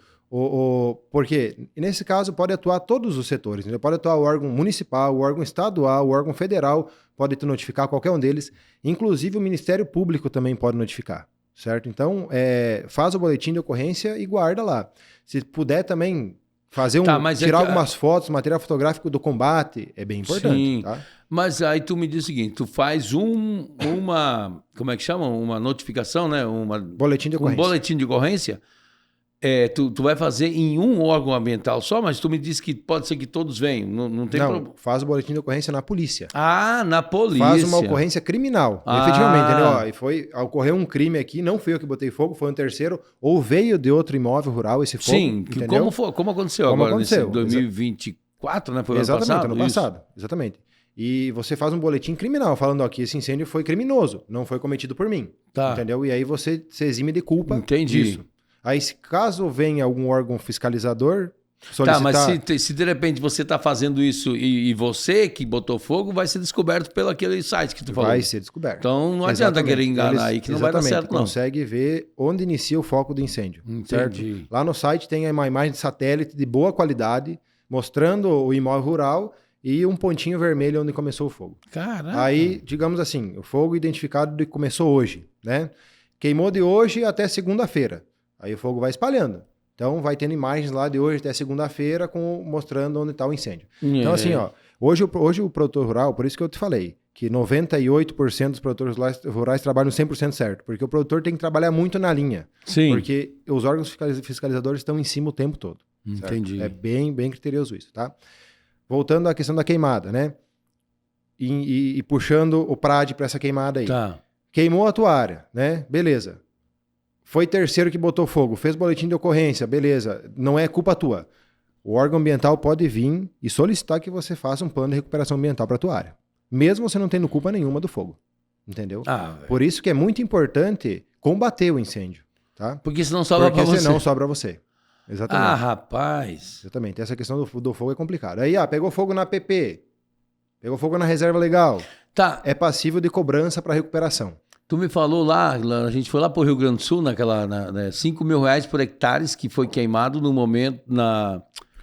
Speaker 2: Porque, nesse caso, pode atuar todos os setores. Né? Pode atuar o órgão municipal, o órgão estadual, o órgão federal, pode te notificar qualquer um deles. Inclusive, o Ministério Público também pode notificar, certo? Então, faz o boletim de ocorrência e guarda lá. Se puder também fazer tirar algumas fotos, material fotográfico do combate, é bem importante.
Speaker 1: Sim,
Speaker 2: tá?
Speaker 1: Mas aí tu me diz o seguinte, tu faz uma... Como é que chama? Uma notificação, né?
Speaker 2: Boletim de ocorrência.
Speaker 1: Um boletim de ocorrência... Tu vai fazer em um órgão ambiental só, mas tu me disse que pode ser que todos venham, não tem problema.
Speaker 2: Faz o boletim de ocorrência na polícia.
Speaker 1: Ah, na polícia.
Speaker 2: Faz uma ocorrência criminal, efetivamente, entendeu? Ocorreu um crime aqui, não fui eu que botei fogo, foi um terceiro, ou veio de outro imóvel rural esse fogo.
Speaker 1: Sim,
Speaker 2: entendeu?
Speaker 1: Como aconteceu agora, nesse 2024, né? Foi
Speaker 2: exatamente, ano passado. Exatamente. E você faz um boletim criminal, falando que esse incêndio foi criminoso, não foi cometido por mim.
Speaker 1: Tá.
Speaker 2: Entendeu? E aí você se exime de culpa
Speaker 1: disso.
Speaker 2: Aí, se caso venha algum órgão fiscalizador solicitar...
Speaker 1: Tá, mas se de repente você está fazendo isso e você que botou fogo, vai ser descoberto pelo aquele site que tu falou.
Speaker 2: Vai ser descoberto.
Speaker 1: Então não adianta querer enganar aí, que não vai dar certo, não.
Speaker 2: Consegue ver onde inicia o foco do incêndio.
Speaker 1: Entendi.
Speaker 2: Certo? Lá no site tem uma imagem de satélite de boa qualidade, mostrando o imóvel rural e um pontinho vermelho onde começou o fogo.
Speaker 1: Caraca!
Speaker 2: Aí, digamos assim, o fogo identificado de que começou hoje, né? Queimou de hoje até segunda-feira. Aí o fogo vai espalhando. Então, vai tendo imagens lá de hoje até segunda-feira mostrando onde está o incêndio. Então, assim, hoje o produtor rural, por isso que eu te falei, que 98% dos produtores rurais trabalham 100% certo, porque o produtor tem que trabalhar muito na linha.
Speaker 1: Sim.
Speaker 2: Porque os órgãos fiscalizadores estão em cima o tempo todo.
Speaker 1: Entendi.
Speaker 2: Certo? É bem, bem criterioso isso, tá? Voltando à questão da queimada, né? E puxando o PRAD para essa queimada aí.
Speaker 1: Tá.
Speaker 2: Queimou a tua área, né? Beleza. Foi terceiro que botou fogo, fez boletim de ocorrência, beleza, não é culpa tua. O órgão ambiental pode vir e solicitar que você faça um plano de recuperação ambiental para a tua área, mesmo você não tendo culpa nenhuma do fogo, entendeu? Por isso que é muito importante combater o incêndio, tá?
Speaker 1: Porque senão sobra para você.
Speaker 2: Porque senão sobra você. Exatamente.
Speaker 1: Ah, rapaz.
Speaker 2: Exatamente, essa questão do fogo é complicada. Aí, pegou fogo na APP, pegou fogo na reserva legal,
Speaker 1: tá.
Speaker 2: É passível de cobrança para recuperação.
Speaker 1: Tu me falou lá, a gente foi lá para o Rio Grande do Sul, 5 mil reais por hectares que foi queimado no momento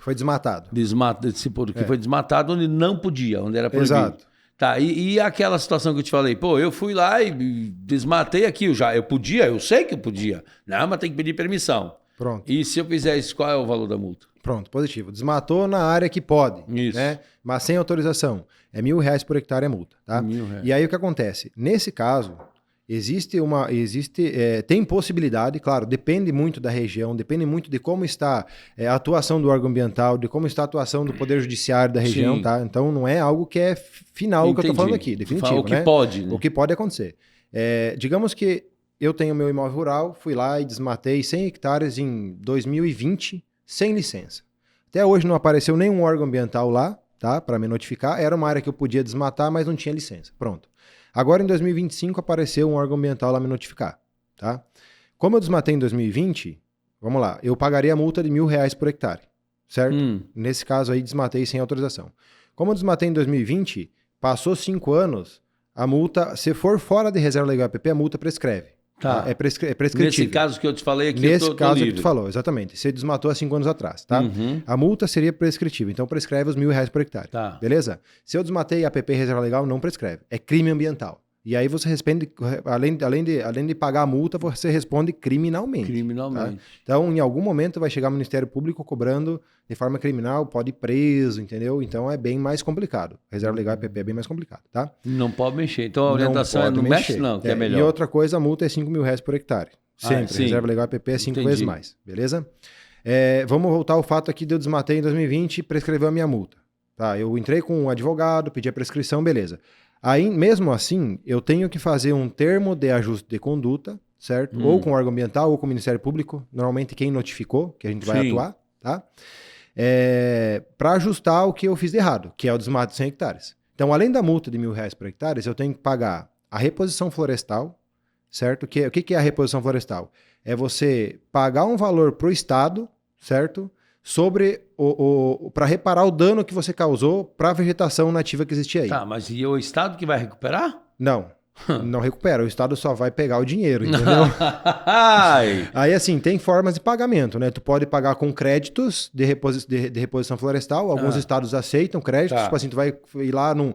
Speaker 2: Foi desmatado.
Speaker 1: Que foi desmatado onde não podia, onde era proibido.
Speaker 2: Exato.
Speaker 1: Tá, e aquela situação que eu te falei, eu fui lá e desmatei aqui, eu sei que eu podia. Não, mas tem que pedir permissão.
Speaker 2: Pronto.
Speaker 1: E se eu fizer isso, qual é o valor da multa?
Speaker 2: Pronto, positivo. Desmatou na área que pode,
Speaker 1: isso.
Speaker 2: Né? Mas sem autorização. É R$1.000 por hectare a multa, tá?
Speaker 1: R$1.000.
Speaker 2: E aí o que acontece? Nesse caso... tem possibilidade, claro, depende muito da região, depende muito de como está a atuação do órgão ambiental, de como está a atuação do Poder Judiciário da região,
Speaker 1: Sim.
Speaker 2: tá? Então não é algo que é final. Entendi. O que eu estou falando aqui, definitivo,
Speaker 1: o que pode, né?
Speaker 2: O que pode acontecer. Digamos que eu tenho meu imóvel rural, fui lá e desmatei 100 hectares em 2020, sem licença. Até hoje não apareceu nenhum órgão ambiental lá, tá? Para me notificar. Era uma área que eu podia desmatar, mas não tinha licença. Pronto. Agora, em 2025, apareceu um órgão ambiental lá me notificar, tá? Como eu desmatei em 2020, vamos lá, eu pagaria a multa de R$1.000 por hectare, certo? Nesse caso aí, desmatei sem autorização. Como eu desmatei em 2020, passou 5 anos, a multa, se for fora de reserva legal APP, a multa prescreve.
Speaker 1: Tá.
Speaker 2: É prescritível.
Speaker 1: Nesse caso que eu te falei aqui,
Speaker 2: Nesse
Speaker 1: eu tô
Speaker 2: caso
Speaker 1: livre.
Speaker 2: que tu falou, exatamente. Você desmatou há 5 anos atrás, tá? A multa seria prescritível, então prescreve os R$1.000 por hectare.
Speaker 1: Tá.
Speaker 2: Beleza? Se eu desmatei a APP reserva legal, não prescreve. É crime ambiental. E aí você responde, além de pagar a multa, você responde criminalmente.
Speaker 1: Criminalmente.
Speaker 2: Tá? Então, em algum momento vai chegar o Ministério Público cobrando de forma criminal, pode ir preso, entendeu? Então é bem mais complicado. Reserva legal e APP é bem mais complicado, tá?
Speaker 1: Não pode mexer. Então a orientação é não mexe não, que é melhor.
Speaker 2: E outra coisa, a multa é R$5.000 por hectare. Sempre. Reserva legal e APP é 5 vezes mais, beleza? Vamos voltar ao fato aqui de eu desmatei em 2020 e prescreveu a minha multa. Tá? Eu entrei com um advogado, pedi a prescrição, beleza. Aí, mesmo assim, eu tenho que fazer um termo de ajuste de conduta, certo? Ou com o órgão ambiental ou com o Ministério Público, normalmente quem notificou, que a gente vai atuar, tá? Para ajustar o que eu fiz de errado, que é o desmato de 100 hectares. Então, além da multa de R$1.000 por hectare, eu tenho que pagar a reposição florestal, certo? O que é a reposição florestal? É você pagar um valor para o Estado, certo? Sobre para reparar o dano que você causou para a vegetação nativa que existia aí.
Speaker 1: Tá, mas e o Estado que vai recuperar?
Speaker 2: Não, não recupera. O Estado só vai pegar o dinheiro, entendeu? Aí, assim, tem formas de pagamento, né? Tu pode pagar com créditos de reposição florestal. Alguns estados aceitam créditos. Tipo assim, tu vai ir lá num...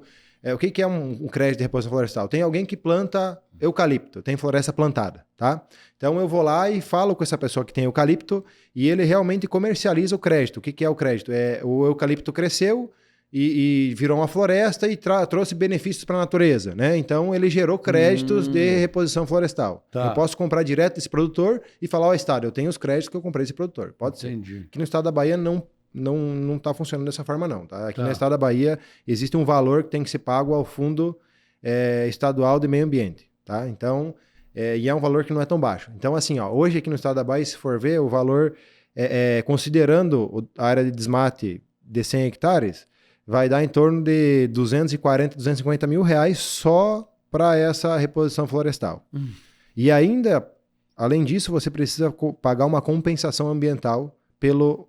Speaker 2: o que é um crédito de reposição florestal? Tem alguém que planta eucalipto, tem floresta plantada, tá? Então eu vou lá e falo com essa pessoa que tem eucalipto e ele realmente comercializa o crédito. O que é o crédito? O eucalipto cresceu e virou uma floresta e trouxe benefícios para a natureza, né? Então ele gerou créditos de reposição florestal.
Speaker 1: Tá.
Speaker 2: Eu posso comprar direto desse produtor e falar, ó, Estado, eu tenho os créditos que eu comprei desse produtor. Pode ser. Aqui no estado da Bahia não está funcionando dessa forma, não. Tá? Aqui no estado da Bahia existe um valor que tem que ser pago ao Fundo Estadual de Meio Ambiente. Tá? Então, e é um valor que não é tão baixo. Então, assim, ó, hoje aqui no estado da Bahia, se for ver, o valor, considerando a área de desmate de 100 hectares, vai dar em torno de 240, 250 mil reais só para essa reposição florestal. E ainda, além disso, você precisa pagar uma compensação ambiental pelo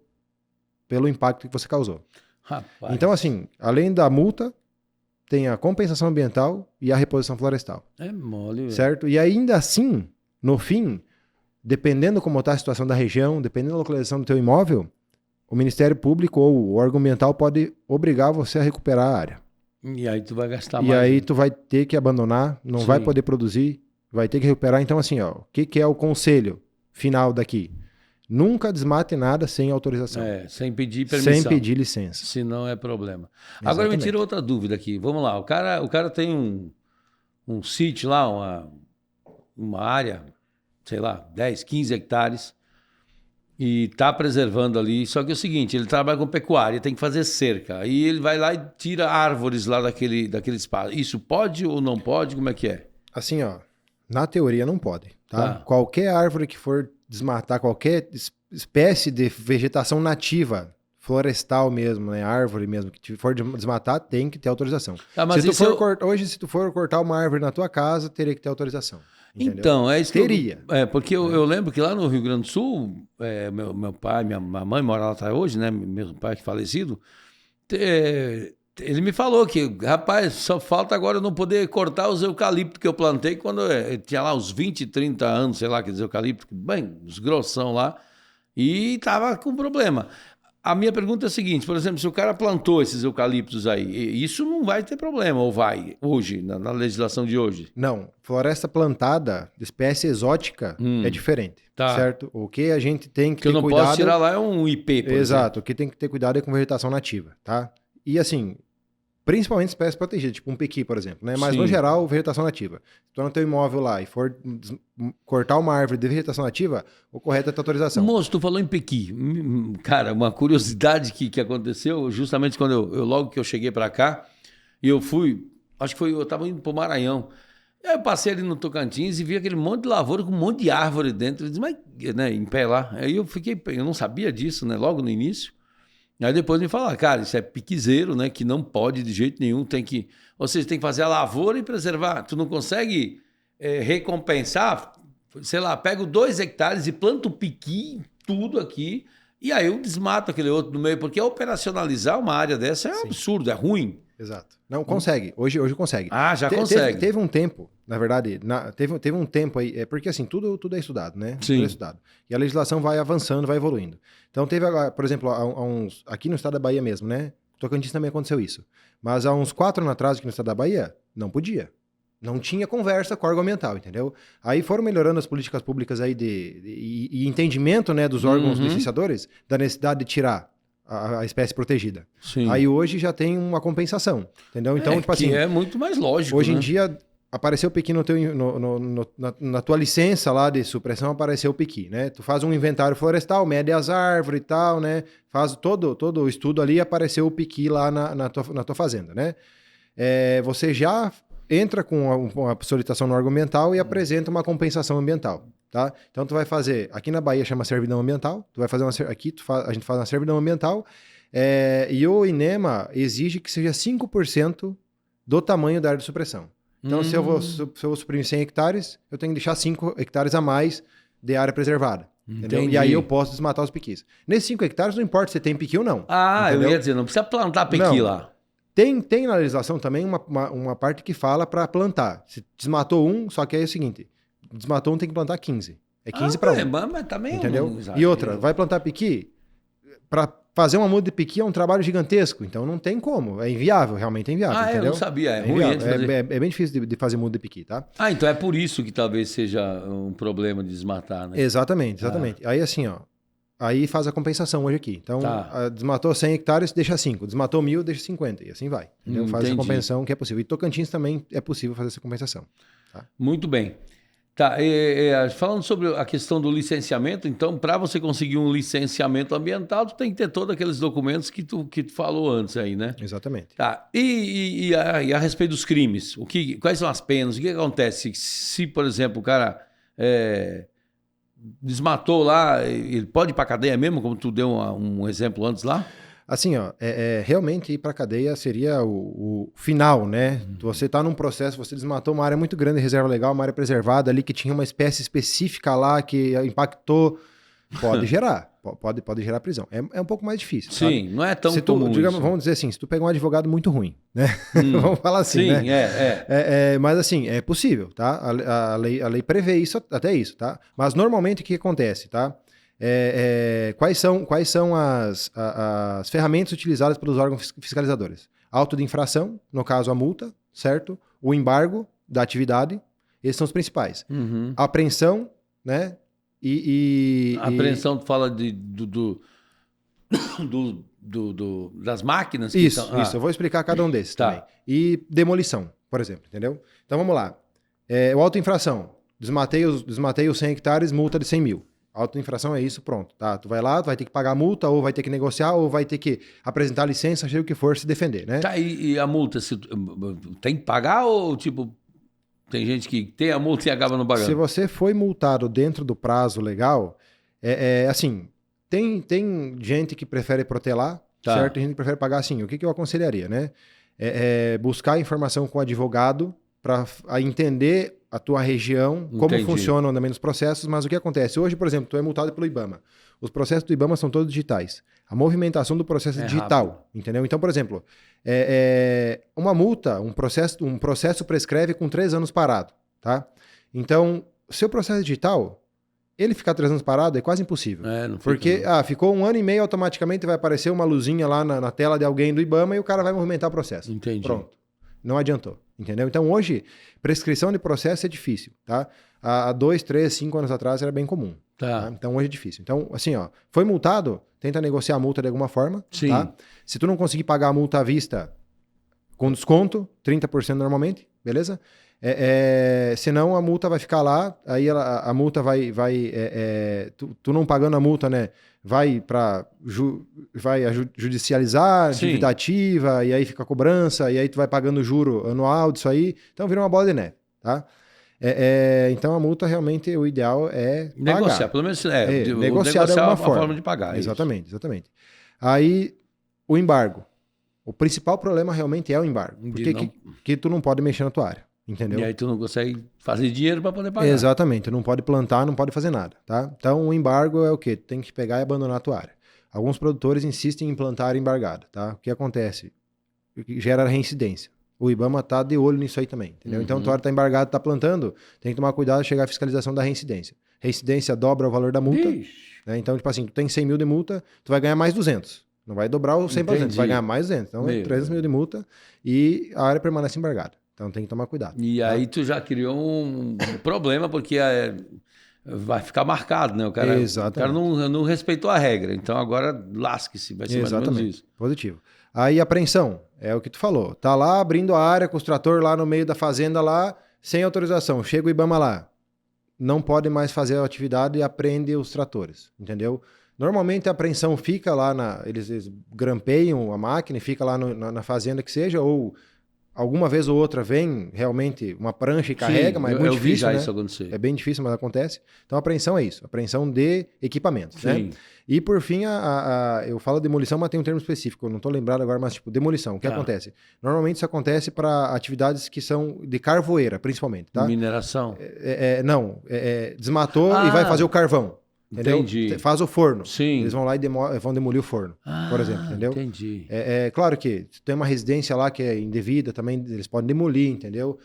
Speaker 2: impacto que você causou.
Speaker 1: Rapaz.
Speaker 2: Então, assim, além da multa, tem a compensação ambiental e a reposição florestal.
Speaker 1: É mole,
Speaker 2: certo? E ainda assim, no fim, dependendo como está a situação da região, dependendo da localização do teu imóvel, o Ministério Público ou o órgão ambiental pode obrigar você a recuperar a área.
Speaker 1: E aí tu vai gastar
Speaker 2: mais. E aí tu vai ter que abandonar, não vai poder produzir, vai ter que recuperar. Então, assim, ó, o que é o conselho final daqui? Nunca desmate nada sem autorização.
Speaker 1: Sem pedir permissão.
Speaker 2: Sem pedir licença.
Speaker 1: Senão é problema.
Speaker 2: Exatamente.
Speaker 1: Agora me tira outra dúvida aqui. Vamos lá. O cara tem um sítio lá, uma área, sei lá, 10, 15 hectares, e está preservando ali. Só que é o seguinte, ele trabalha com pecuária, tem que fazer cerca. Aí ele vai lá e tira árvores lá daquele espaço. Isso pode ou não pode? Como é que é?
Speaker 2: Assim, ó, na teoria não pode. Tá? Qualquer árvore que for desmatar, qualquer espécie de vegetação nativa, florestal mesmo, né? Árvore mesmo, que for desmatar, tem que ter autorização.
Speaker 1: Mas
Speaker 2: hoje, se tu for cortar uma árvore na tua casa, teria que ter autorização. Entendeu?
Speaker 1: Então, é isso que
Speaker 2: teria.
Speaker 1: Porque eu lembro que lá no Rio Grande do Sul, meu pai, minha mãe mora lá até hoje, né? Meu pai que falecido, ele me falou que, rapaz, só falta agora eu não poder cortar os eucaliptos que eu plantei quando eu tinha lá uns 20, 30 anos, sei lá, aqueles eucaliptos, bem, os grossão lá, e tava com problema. A minha pergunta é a seguinte, por exemplo, se o cara plantou esses eucaliptos aí, isso não vai ter problema, ou vai, hoje, na legislação de hoje?
Speaker 2: Não, floresta plantada, de espécie exótica, é diferente, certo? O que a gente tem que ter cuidado...
Speaker 1: O que eu não posso tirar lá é um IP, por
Speaker 2: Exato, o que tem que ter cuidado é com vegetação nativa, tá? E assim, principalmente espécies protegidas, tipo um pequi, por exemplo, né? Mas no geral, vegetação nativa. Se tu no teu imóvel lá e for cortar uma árvore de vegetação nativa, o correto é a tua autorização.
Speaker 1: Moço, tu falou em pequi. Cara, uma curiosidade que aconteceu, justamente quando logo que eu cheguei para cá, e eu fui, acho que eu estava indo para o Maranhão, Aí eu passei ali no Tocantins e vi aquele monte de lavoura com um monte de árvore dentro. Eu disse, mas, né, em pé lá. Aí eu não sabia disso, né, logo no início. Aí depois me falaram, cara, isso é piquezeiro, né, que não pode de jeito nenhum, ou seja, tem que fazer a lavoura e preservar. Tu não consegue recompensar, sei lá, pego 2 hectares e planto piqui, tudo aqui, e aí eu desmato aquele outro no meio, porque operacionalizar uma área dessa é um absurdo, é ruim.
Speaker 2: Exato. Não, consegue. Hoje consegue.
Speaker 1: Ah, já consegue.
Speaker 2: Teve um tempo, na verdade, teve um tempo aí, porque assim, tudo é estudado, né?
Speaker 1: Sim.
Speaker 2: Tudo é estudado. E a legislação vai avançando, vai evoluindo. Então teve, por exemplo, aqui no estado da Bahia mesmo, né? Tocantins também aconteceu isso. Mas há uns 4 anos atrás, aqui no estado da Bahia, não podia. Não tinha conversa com o órgão ambiental, entendeu? Aí foram melhorando as políticas públicas aí e entendimento, né, dos órgãos licenciadores da necessidade de tirar a espécie protegida. Sim. Aí hoje já tem uma compensação, entendeu? Então, tipo assim...
Speaker 1: é muito mais lógico,
Speaker 2: hoje
Speaker 1: né?
Speaker 2: em dia, apareceu o piqui na tua licença lá de supressão, apareceu o piqui, né? Tu faz um inventário florestal, mede as árvores e tal, né? Faz todo o estudo ali, apareceu o piqui lá na tua fazenda, né? Você já entra com a solicitação no órgão ambiental e apresenta uma compensação ambiental. Tá? Então tu vai fazer, aqui na Bahia chama servidão ambiental, tu vai fazer a gente faz uma servidão ambiental, e o INEMA exige que seja 5% do tamanho da área de supressão. Então se eu vou suprimir 100 hectares, eu tenho que deixar 5 hectares a mais de área preservada. Entendeu? E aí eu posso desmatar os piquis. Nesses 5 hectares não importa se tem piqui ou não.
Speaker 1: Ah, entendeu? Eu ia dizer, não precisa plantar piqui lá.
Speaker 2: Tem na legislação também uma parte que fala para plantar. Se desmatou um, só que aí é o seguinte, desmatou um, tem que plantar 15. É 15 para 1.
Speaker 1: Mas também
Speaker 2: entendeu? E outra, vai plantar piqui? Para fazer uma muda de piqui é um trabalho gigantesco, então não tem como. É inviável, realmente é inviável. Entendeu?
Speaker 1: Eu não sabia. É ruim
Speaker 2: é bem difícil de fazer muda de piqui, tá?
Speaker 1: Então é por isso que talvez seja um problema de desmatar, né?
Speaker 2: Exatamente. Aí assim, ó. Aí faz a compensação hoje aqui. Então, desmatou 100 hectares, deixa 5. Desmatou 1.000, deixa 50. E assim vai. Entendeu? Faz essa compensação que é possível. E Tocantins também é possível fazer essa compensação. Tá?
Speaker 1: Muito bem. Tá, falando sobre a questão do licenciamento, então, para você conseguir um licenciamento ambiental, tu tem que ter todos aqueles documentos que tu falou antes aí, né?
Speaker 2: Exatamente.
Speaker 1: Tá. E a respeito dos crimes, quais são as penas? O que acontece se, por exemplo, o cara desmatou lá, ele pode ir para cadeia mesmo, como tu deu um exemplo antes lá?
Speaker 2: Assim, ó, realmente ir para cadeia seria o final, né? Você está num processo, você desmatou uma área muito grande, reserva legal, uma área preservada ali que tinha uma espécie específica lá que impactou, pode gerar, pode gerar prisão. É um pouco mais difícil.
Speaker 1: Sim, sabe? Não é tão comum
Speaker 2: digamos, vamos dizer assim, se tu pegar um advogado muito ruim, né? Vamos falar assim,
Speaker 1: sim,
Speaker 2: né? Mas assim, é possível, tá? A lei prevê isso, até isso, tá? Mas normalmente o que acontece, tá? Quais são as ferramentas utilizadas pelos órgãos fiscalizadores? Auto de infração, no caso a multa, certo? O embargo da atividade, esses são os principais. A apreensão, né?
Speaker 1: A apreensão tu fala das máquinas?
Speaker 2: Isso, eu vou explicar cada um desses também. E demolição, por exemplo, entendeu? Então vamos lá. O auto infração, desmatei os 100 hectares, multa de 100 mil. Auto-infração é isso, pronto, tá? Tu vai lá, tu vai ter que pagar a multa, ou vai ter que negociar, ou vai ter que apresentar a licença, seja o que for, se defender, né?
Speaker 1: Tá, e a multa, tem que pagar ou, tipo, tem gente que tem a multa e acaba não pagando?
Speaker 2: Se você foi multado dentro do prazo legal, assim, tem gente que prefere protelar, certo? Tem gente que prefere pagar assim. O que eu aconselharia, né? Buscar informação com o advogado para entender a tua região, como funciona o andamento dos processos, mas o que acontece? Hoje, por exemplo, tu é multado pelo IBAMA. Os processos do IBAMA são todos digitais. A movimentação do processo é digital, rápido. Entendeu? Então, por exemplo, uma multa, um processo prescreve com 3 anos parado, tá? Então, se o processo é digital, ele ficar 3 anos parado é quase impossível. Porque ficou 1 ano e meio, automaticamente vai aparecer uma luzinha lá na tela de alguém do IBAMA e o cara vai movimentar o processo.
Speaker 1: Entendi.
Speaker 2: Pronto. Não adiantou, entendeu? Então, hoje, prescrição de processo é difícil, tá? Há 2, 3, 5 anos atrás era bem comum. Tá? Então, hoje é difícil. Então, assim, ó, foi multado, tenta negociar a multa de alguma forma,
Speaker 1: sim.
Speaker 2: Tá? Se tu não conseguir pagar a multa à vista com desconto, 30% normalmente, beleza? Senão a multa vai ficar lá, aí a multa vai tu não pagando a multa, né? Vai judicializar, dívida ativa, e aí fica a cobrança, e aí tu vai pagando juro anual disso aí, então vira uma bola de neve, tá? Então a multa realmente, o ideal é
Speaker 1: negociar,
Speaker 2: pagar.
Speaker 1: pelo menos
Speaker 2: Negociar de alguma
Speaker 1: forma de pagar.
Speaker 2: Exatamente, exatamente. Aí, o embargo. O principal problema realmente é o embargo. Porque que tu não pode mexer na tua área, entendeu?
Speaker 1: E aí tu não consegue fazer dinheiro para poder pagar.
Speaker 2: Exatamente, tu não pode plantar, não pode fazer nada, tá? Então, o embargo é o quê? Tu tem que pegar e abandonar a tua área. Alguns produtores insistem em plantar área embargada, tá? O que acontece? Gera reincidência. O IBAMA tá de olho nisso aí também, entendeu? Então, tua área tá embargada, tá plantando, tem que tomar cuidado e chegar à fiscalização da reincidência. Reincidência dobra o valor da multa, né? Então, tipo assim, tu tem 100 mil de multa, tu vai ganhar mais 200. Não vai dobrar o 100%, tu vai ganhar mais 200. Então, é 300 mil de multa e a área permanece embargada. Então, tem que tomar cuidado.
Speaker 1: E aí tu já criou um problema, porque vai ficar marcado, né? O cara não respeitou a regra. Então, agora lasque-se, vai ser mais ou menos isso.
Speaker 2: Positivo. Aí, apreensão, é o que tu falou. Tá lá abrindo a área com os trator lá no meio da fazenda lá, sem autorização. Chega o IBAMA lá. Não pode mais fazer a atividade e apreende os tratores, entendeu? Normalmente a apreensão fica lá, eles grampeiam a máquina e fica lá na fazenda que seja, ou alguma vez ou outra vem realmente uma prancha e carrega, mas é muito difícil,
Speaker 1: vi já
Speaker 2: né?
Speaker 1: isso acontecer.
Speaker 2: É bem difícil, mas acontece. Então a apreensão é isso, apreensão de equipamentos, né? E por fim, eu falo demolição, mas tem um termo específico, eu não estou lembrado agora, mas tipo, demolição, o que acontece? Normalmente isso acontece para atividades que são de carvoeira, principalmente, tá?
Speaker 1: Mineração?
Speaker 2: Desmatou e vai fazer o carvão. Entendeu?
Speaker 1: Entendi.
Speaker 2: Faz o forno.
Speaker 1: Sim.
Speaker 2: Eles vão lá e vão demolir o forno, por exemplo, entendeu?
Speaker 1: Entendi.
Speaker 2: Claro que tem uma residência lá que é indevida, também eles podem demolir, entendeu?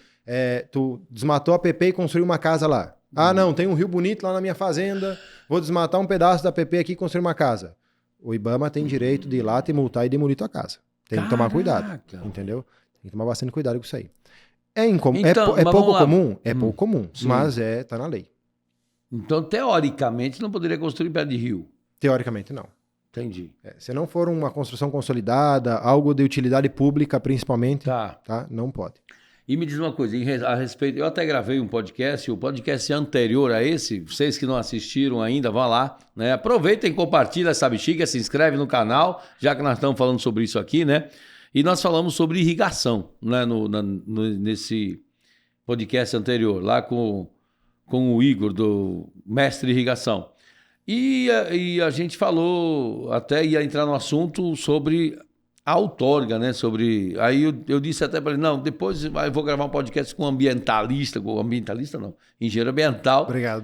Speaker 2: Tu desmatou a PP e construiu uma casa lá. Não, tem um rio bonito lá na minha fazenda, vou desmatar um pedaço da PP aqui e construir uma casa. O IBAMA tem direito de ir lá, te multar e demolir tua casa. Tem que tomar cuidado, entendeu? Tem que tomar bastante cuidado com isso aí. É incomum,
Speaker 1: então,
Speaker 2: pouco comum? É pouco comum,
Speaker 1: Sim.
Speaker 2: mas tá na lei.
Speaker 1: Então, teoricamente, não poderia construir perto de rio?
Speaker 2: Teoricamente, não.
Speaker 1: Entendi.
Speaker 2: Se não for uma construção consolidada, algo de utilidade pública, principalmente, tá? Não pode.
Speaker 1: E me diz uma coisa, a respeito, eu até gravei um podcast, o podcast anterior a esse, vocês que não assistiram ainda, vão lá, né? Aproveitem, compartilhem essa bexiga, se inscreve no canal, já que nós estamos falando sobre isso aqui, né? E nós falamos sobre irrigação, né? Nesse podcast anterior, lá com o Igor, do Mestre Irrigação. E a gente falou, até ia entrar no assunto sobre a outorga, né? Aí eu disse até para ele, não, depois eu vou gravar um podcast com ambientalista não, engenheiro ambiental.
Speaker 2: Obrigado.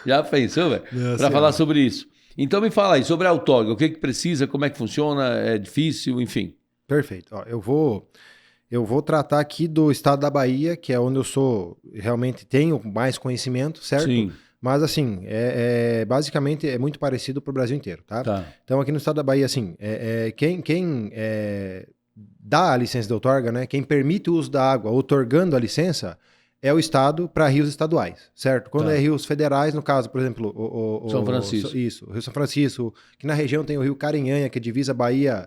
Speaker 1: Já pensou, velho? Para falar sobre isso. Então me fala aí, sobre a outorga, o que precisa, como é que funciona, é difícil, enfim.
Speaker 2: Perfeito. Eu vou tratar aqui do estado da Bahia, que é onde eu realmente tenho mais conhecimento, certo?
Speaker 1: Sim.
Speaker 2: Mas, assim, basicamente é muito parecido para o Brasil inteiro, tá? Então, aqui no estado da Bahia, assim, quem dá a licença de outorga, né? Quem permite o uso da água, outorgando a licença, é o estado para rios estaduais, certo? Quando é rios federais, no caso, por exemplo,
Speaker 1: São Francisco.
Speaker 2: Isso, Rio São Francisco, que na região tem o rio Carinhanha, que divisa Bahia,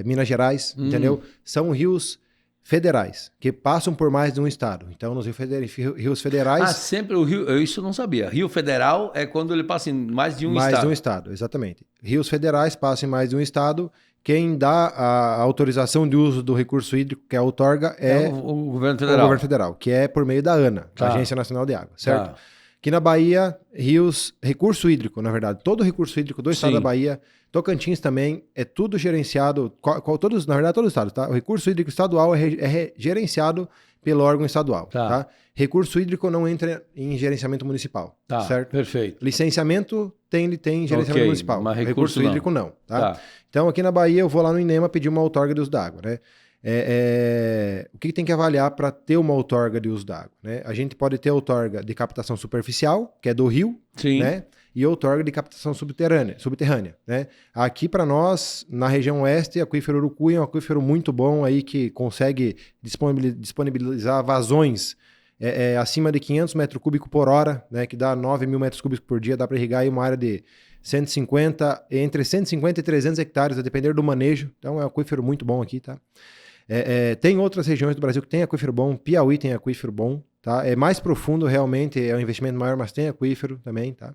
Speaker 2: Minas Gerais, entendeu? São rios federais, que passam por mais de um estado. Então, nos rios federais...
Speaker 1: sempre o rio... Isso eu não sabia. Rio federal é quando ele passa em mais de um estado.
Speaker 2: Mais de um estado, exatamente. Rios federais passam em mais de um estado. Quem dá a autorização de uso do recurso hídrico, que é a outorga, é
Speaker 1: o governo federal.
Speaker 2: O governo federal, que é por meio da ANA, a Agência Nacional de Água, certo? Aqui na Bahia, recurso hídrico, na verdade, todo o recurso hídrico do estado da Bahia, Tocantins também, é tudo gerenciado, na verdade, todos os estados, tá? O recurso hídrico estadual é gerenciado pelo órgão estadual, tá? Recurso hídrico não entra em gerenciamento municipal, certo?
Speaker 1: Perfeito.
Speaker 2: Licenciamento tem gerenciamento municipal,
Speaker 1: mas
Speaker 2: recurso hídrico não, tá? Então, aqui na Bahia, eu vou lá no INEMA pedir uma outorga de uso da água, né? O que tem que avaliar para ter uma outorga de uso da água, né? A gente pode ter outorga de captação superficial, que é do rio, né? E outorga de captação subterrânea, né? Aqui para nós, na região oeste, aquífero Urucuí é um aquífero muito bom aí que consegue disponibilizar vazões acima de 500 metros cúbicos por hora, né? Que dá 9 mil metros cúbicos por dia, dá para irrigar aí uma área de entre 150 e 300 hectares, a depender do manejo. Então é um aquífero muito bom aqui, tá? Tem outras regiões do Brasil que tem aquífero bom, Piauí tem aquífero bom, tá? É mais profundo realmente, é um investimento maior, mas tem aquífero também, tá?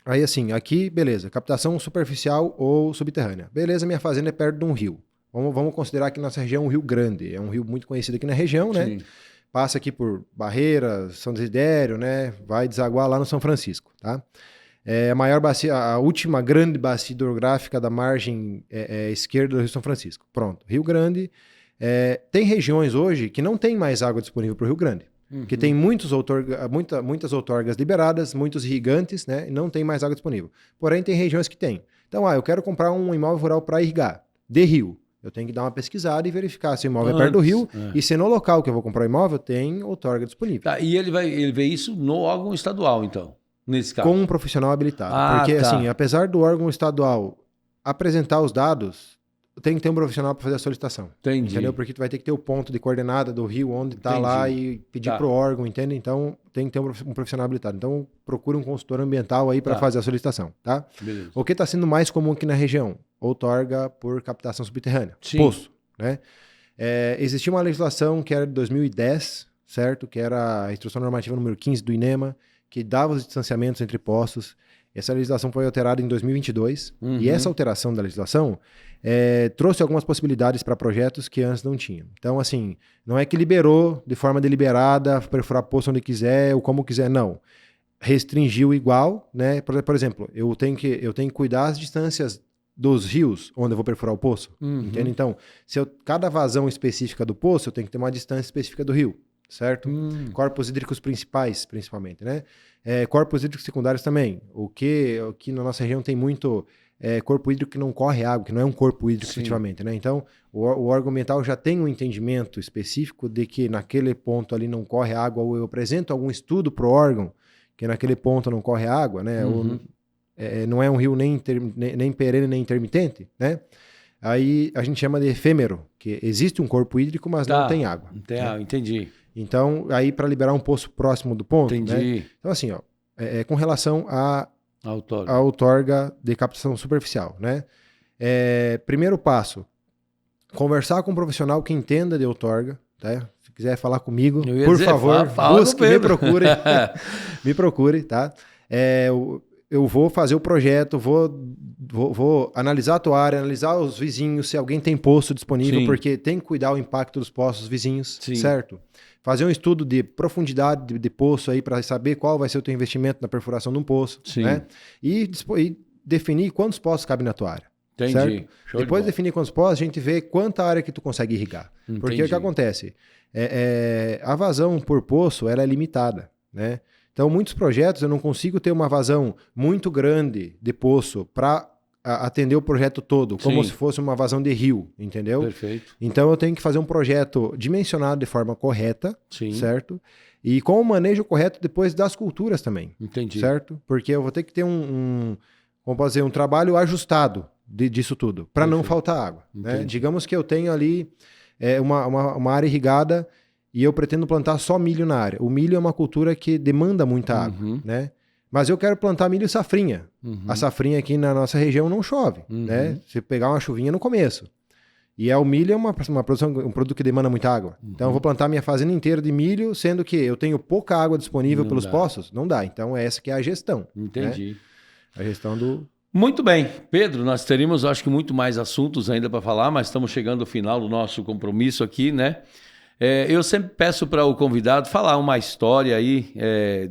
Speaker 2: Aí assim, aqui, beleza, captação superficial ou subterrânea. Beleza, minha fazenda é perto de um rio. Vamos considerar que nossa região é um rio grande, é um rio muito conhecido aqui na região, né?
Speaker 1: Sim.
Speaker 2: Passa aqui por Barreiras, São Desidério, né? Vai desaguar lá no São Francisco, tá? É a maior bacia, a última grande bacia hidrográfica da margem esquerda do Rio São Francisco. Pronto, Rio Grande. Tem regiões hoje que não tem mais água disponível para o Rio Grande. Que tem muitas outorgas liberadas, muitos irrigantes, né? E não tem mais água disponível. Porém, tem regiões que tem. Então, eu quero comprar um imóvel rural para irrigar, de rio. Eu tenho que dar uma pesquisada e verificar se o imóvel é perto do rio e se no local que eu vou comprar o imóvel tem outorga disponível.
Speaker 1: Tá, e ele vê isso no órgão estadual, então, nesse caso?
Speaker 2: Com um profissional habilitado. Porque, assim, apesar do órgão estadual apresentar os dados, tem que ter um profissional para fazer a solicitação.
Speaker 1: Entendi.
Speaker 2: Entendeu? Porque tu vai ter que ter o ponto de coordenada do rio onde está lá e pedir para o órgão, entende? Então, tem que ter um profissional habilitado. Então, procure um consultor ambiental aí para fazer a solicitação, tá?
Speaker 1: Beleza.
Speaker 2: O que está sendo mais comum aqui na região? Outorga por captação subterrânea.
Speaker 1: Sim.
Speaker 2: Poço, né? Existia uma legislação que era de 2010, certo? Que era a Instrução Normativa número 15 do INEMA, que dava os distanciamentos entre poços. Essa legislação foi alterada em 2022. E essa alteração da legislação trouxe algumas possibilidades para projetos que antes não tinham. Então, assim, não é que liberou de forma deliberada, perfurar poço onde quiser ou como quiser, não. Restringiu igual, né? Por exemplo, eu tenho que cuidar as distâncias dos rios onde eu vou perfurar o poço, entende? Então, cada vazão específica do poço, eu tenho que ter uma distância específica do rio, certo? Corpos hídricos principais, principalmente, né? Corpos hídricos secundários também. O que na nossa região tem muito corpo hídrico que não corre água, que não é um corpo hídrico efetivamente, né? Então, o órgão ambiental já tem um entendimento específico de que naquele ponto ali não corre água, ou eu apresento algum estudo para o órgão que naquele ponto não corre água, né? Ou, não é um rio nem perene nem intermitente, né? Aí a gente chama de efêmero, que existe um corpo hídrico, mas não tem água.
Speaker 1: Não tem água, entendi.
Speaker 2: Então, aí para liberar um poço próximo do ponto,
Speaker 1: entendi.
Speaker 2: Né? Então, assim, ó, com relação à outorga de captação superficial, né? Primeiro passo, conversar com um profissional que entenda de outorga, tá? Se quiser falar comigo, por favor, busque, me procure, me procure, tá? Eu vou fazer o projeto, vou analisar a tua área, analisar os vizinhos, se alguém tem poço disponível, porque tem que cuidar o impacto dos poços vizinhos, certo? Fazer um estudo de profundidade de poço aí para saber qual vai ser o teu investimento na perfuração de um poço, né? E definir quantos poços cabem na tua área.
Speaker 1: Entendi.
Speaker 2: Certo? Depois de definir quantos poços, a gente vê quanta área que tu consegue irrigar. Entendi. Porque o que acontece? A vazão por poço ela é limitada, né? Então, muitos projetos eu não consigo ter uma vazão muito grande de poço para atender o projeto todo, como se fosse uma vazão de rio, entendeu?
Speaker 1: Perfeito.
Speaker 2: Então, eu tenho que fazer um projeto dimensionado de forma correta, certo? E com o manejo correto depois das culturas também. Entendi. Certo? Porque eu vou ter que ter um trabalho ajustado disso tudo, para não faltar água. Né? Digamos que eu tenho ali uma área irrigada e eu pretendo plantar só milho na área. O milho é uma cultura que demanda muita água, né? Mas eu quero plantar milho safrinha. A safrinha aqui na nossa região não chove, né? Se pegar uma chuvinha no começo. E o milho é uma produção, um produto que demanda muita água. Então eu vou plantar minha fazenda inteira de milho, sendo que eu tenho pouca água disponível pelos poços. Não dá. Então essa que é a gestão. Entendi. Né? A gestão do...
Speaker 1: Muito bem. Pedro, nós teríamos, acho que, muito mais assuntos ainda para falar, mas estamos chegando ao final do nosso compromisso aqui, né? Eu sempre peço para o convidado falar uma história aí,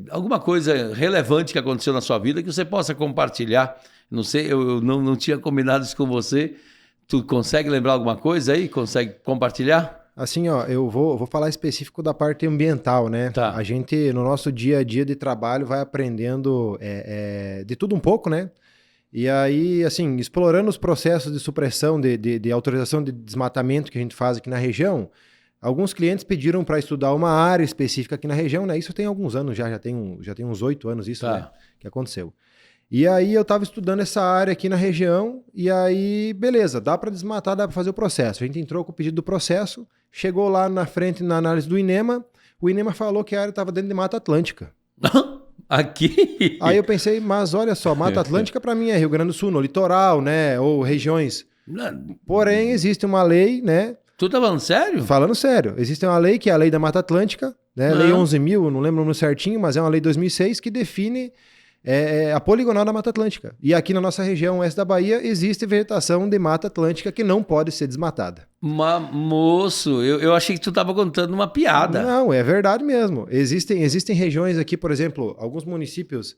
Speaker 1: alguma coisa relevante que aconteceu na sua vida que você possa compartilhar. Não sei, eu não tinha combinado isso com você. Tu consegue lembrar alguma coisa aí? Consegue compartilhar?
Speaker 2: Assim, ó, eu vou falar específico da parte ambiental, né?
Speaker 1: Tá.
Speaker 2: A gente, no nosso dia a dia de trabalho, vai aprendendo de tudo um pouco, né? E aí, assim, explorando os processos de supressão, de autorização de desmatamento que a gente faz aqui na região, alguns clientes pediram para estudar uma área específica aqui na região, né? Isso tem alguns anos já tem uns 8 anos isso, né? Que aconteceu. E aí eu estava estudando essa área aqui na região e aí, beleza, dá para desmatar, dá para fazer o processo. A gente entrou com o pedido do processo, chegou lá na frente na análise do INEMA, o INEMA falou que a área estava dentro de Mata Atlântica.
Speaker 1: Aqui?
Speaker 2: Aí eu pensei, mas olha só, Mata Atlântica para mim é Rio Grande do Sul, no litoral, né? Ou regiões. Porém, existe uma lei, né?
Speaker 1: Tu tá falando sério?
Speaker 2: Falando sério. Existe uma lei que é a Lei da Mata Atlântica, né? Lei 11.000, não lembro o número certinho, mas é uma lei de 2006 que define é a poligonal da Mata Atlântica. E aqui na nossa região oeste da Bahia existe vegetação de Mata Atlântica que não pode ser desmatada.
Speaker 1: Moço, eu achei que tu estava contando uma piada.
Speaker 2: Não, é verdade mesmo. Existem regiões aqui, por exemplo, alguns municípios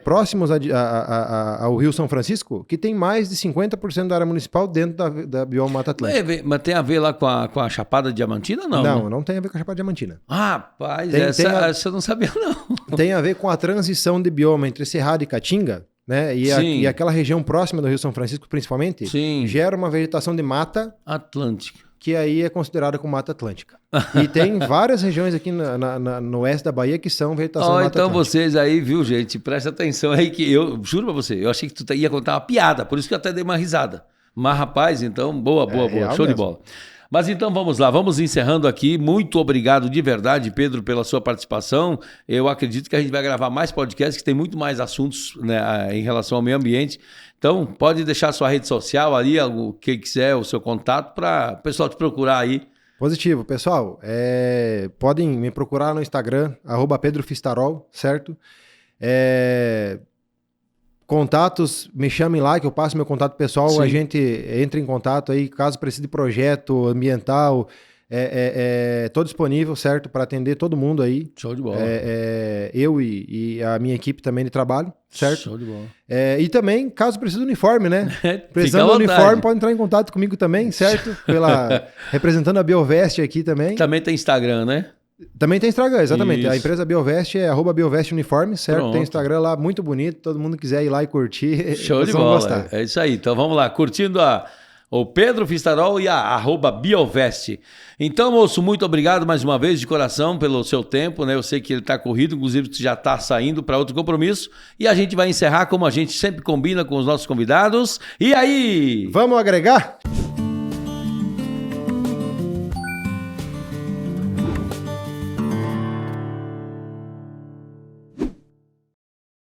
Speaker 2: próximos ao Rio São Francisco, que tem mais de 50% da área municipal dentro da bioma Mata Atlântica.
Speaker 1: Mas tem a ver lá com a Chapada Diamantina, não?
Speaker 2: Não,
Speaker 1: né?
Speaker 2: Não tem a ver com a Chapada Diamantina.
Speaker 1: Rapaz, essa eu não sabia, não.
Speaker 2: Tem a ver com a transição de bioma entre Cerrado e Caatinga, né? E aquela região próxima do Rio São Francisco, principalmente, gera uma vegetação de mata
Speaker 1: atlântica,
Speaker 2: que aí é considerada como Mata Atlântica. E tem várias regiões aqui no oeste da Bahia que são vegetação de Mata
Speaker 1: então
Speaker 2: Atlântica.
Speaker 1: Vocês aí, viu, gente? Presta atenção aí que eu juro pra você, eu achei que tu ia contar uma piada, por isso que eu até dei uma risada. Mas, rapaz, então, boa, show de bola. Mas então vamos lá, vamos encerrando aqui. Muito obrigado de verdade, Pedro, pela sua participação. Eu acredito que a gente vai gravar mais podcasts, que tem muito mais assuntos, né, em relação ao meio ambiente. Então, pode deixar a sua rede social ali, o que quiser, o seu contato, para o pessoal te procurar aí.
Speaker 2: Positivo. Pessoal, podem me procurar no Instagram, @PedroFistarol, certo? Contatos, me chamem lá que eu passo meu contato pessoal, a gente entra em contato aí, caso precise de projeto ambiental, tô disponível, certo? Para atender todo mundo aí.
Speaker 1: Show de bola.
Speaker 2: Eu e a minha equipe também de trabalho, certo?
Speaker 1: Show de bola.
Speaker 2: E também, caso precise de uniforme, né? Precisando do uniforme, pode entrar em contato comigo também, certo? Representando a Biovest aqui também.
Speaker 1: Também tem Instagram, né?
Speaker 2: Também tem Instagram, exatamente.
Speaker 1: Isso.
Speaker 2: A empresa Biovest é @BiovestUniforme, certo?
Speaker 1: Pronto.
Speaker 2: Tem Instagram lá, muito bonito. Todo mundo quiser ir lá e curtir,
Speaker 1: show de bola. É isso aí. Então vamos lá, curtindo o Pedro Fistarol e a @Biovest. Então, moço, muito obrigado mais uma vez de coração pelo seu tempo, né? Eu sei que ele está corrido, inclusive você já está saindo para outro compromisso. E a gente vai encerrar como a gente sempre combina com os nossos convidados. E aí?
Speaker 2: Vamos agregar?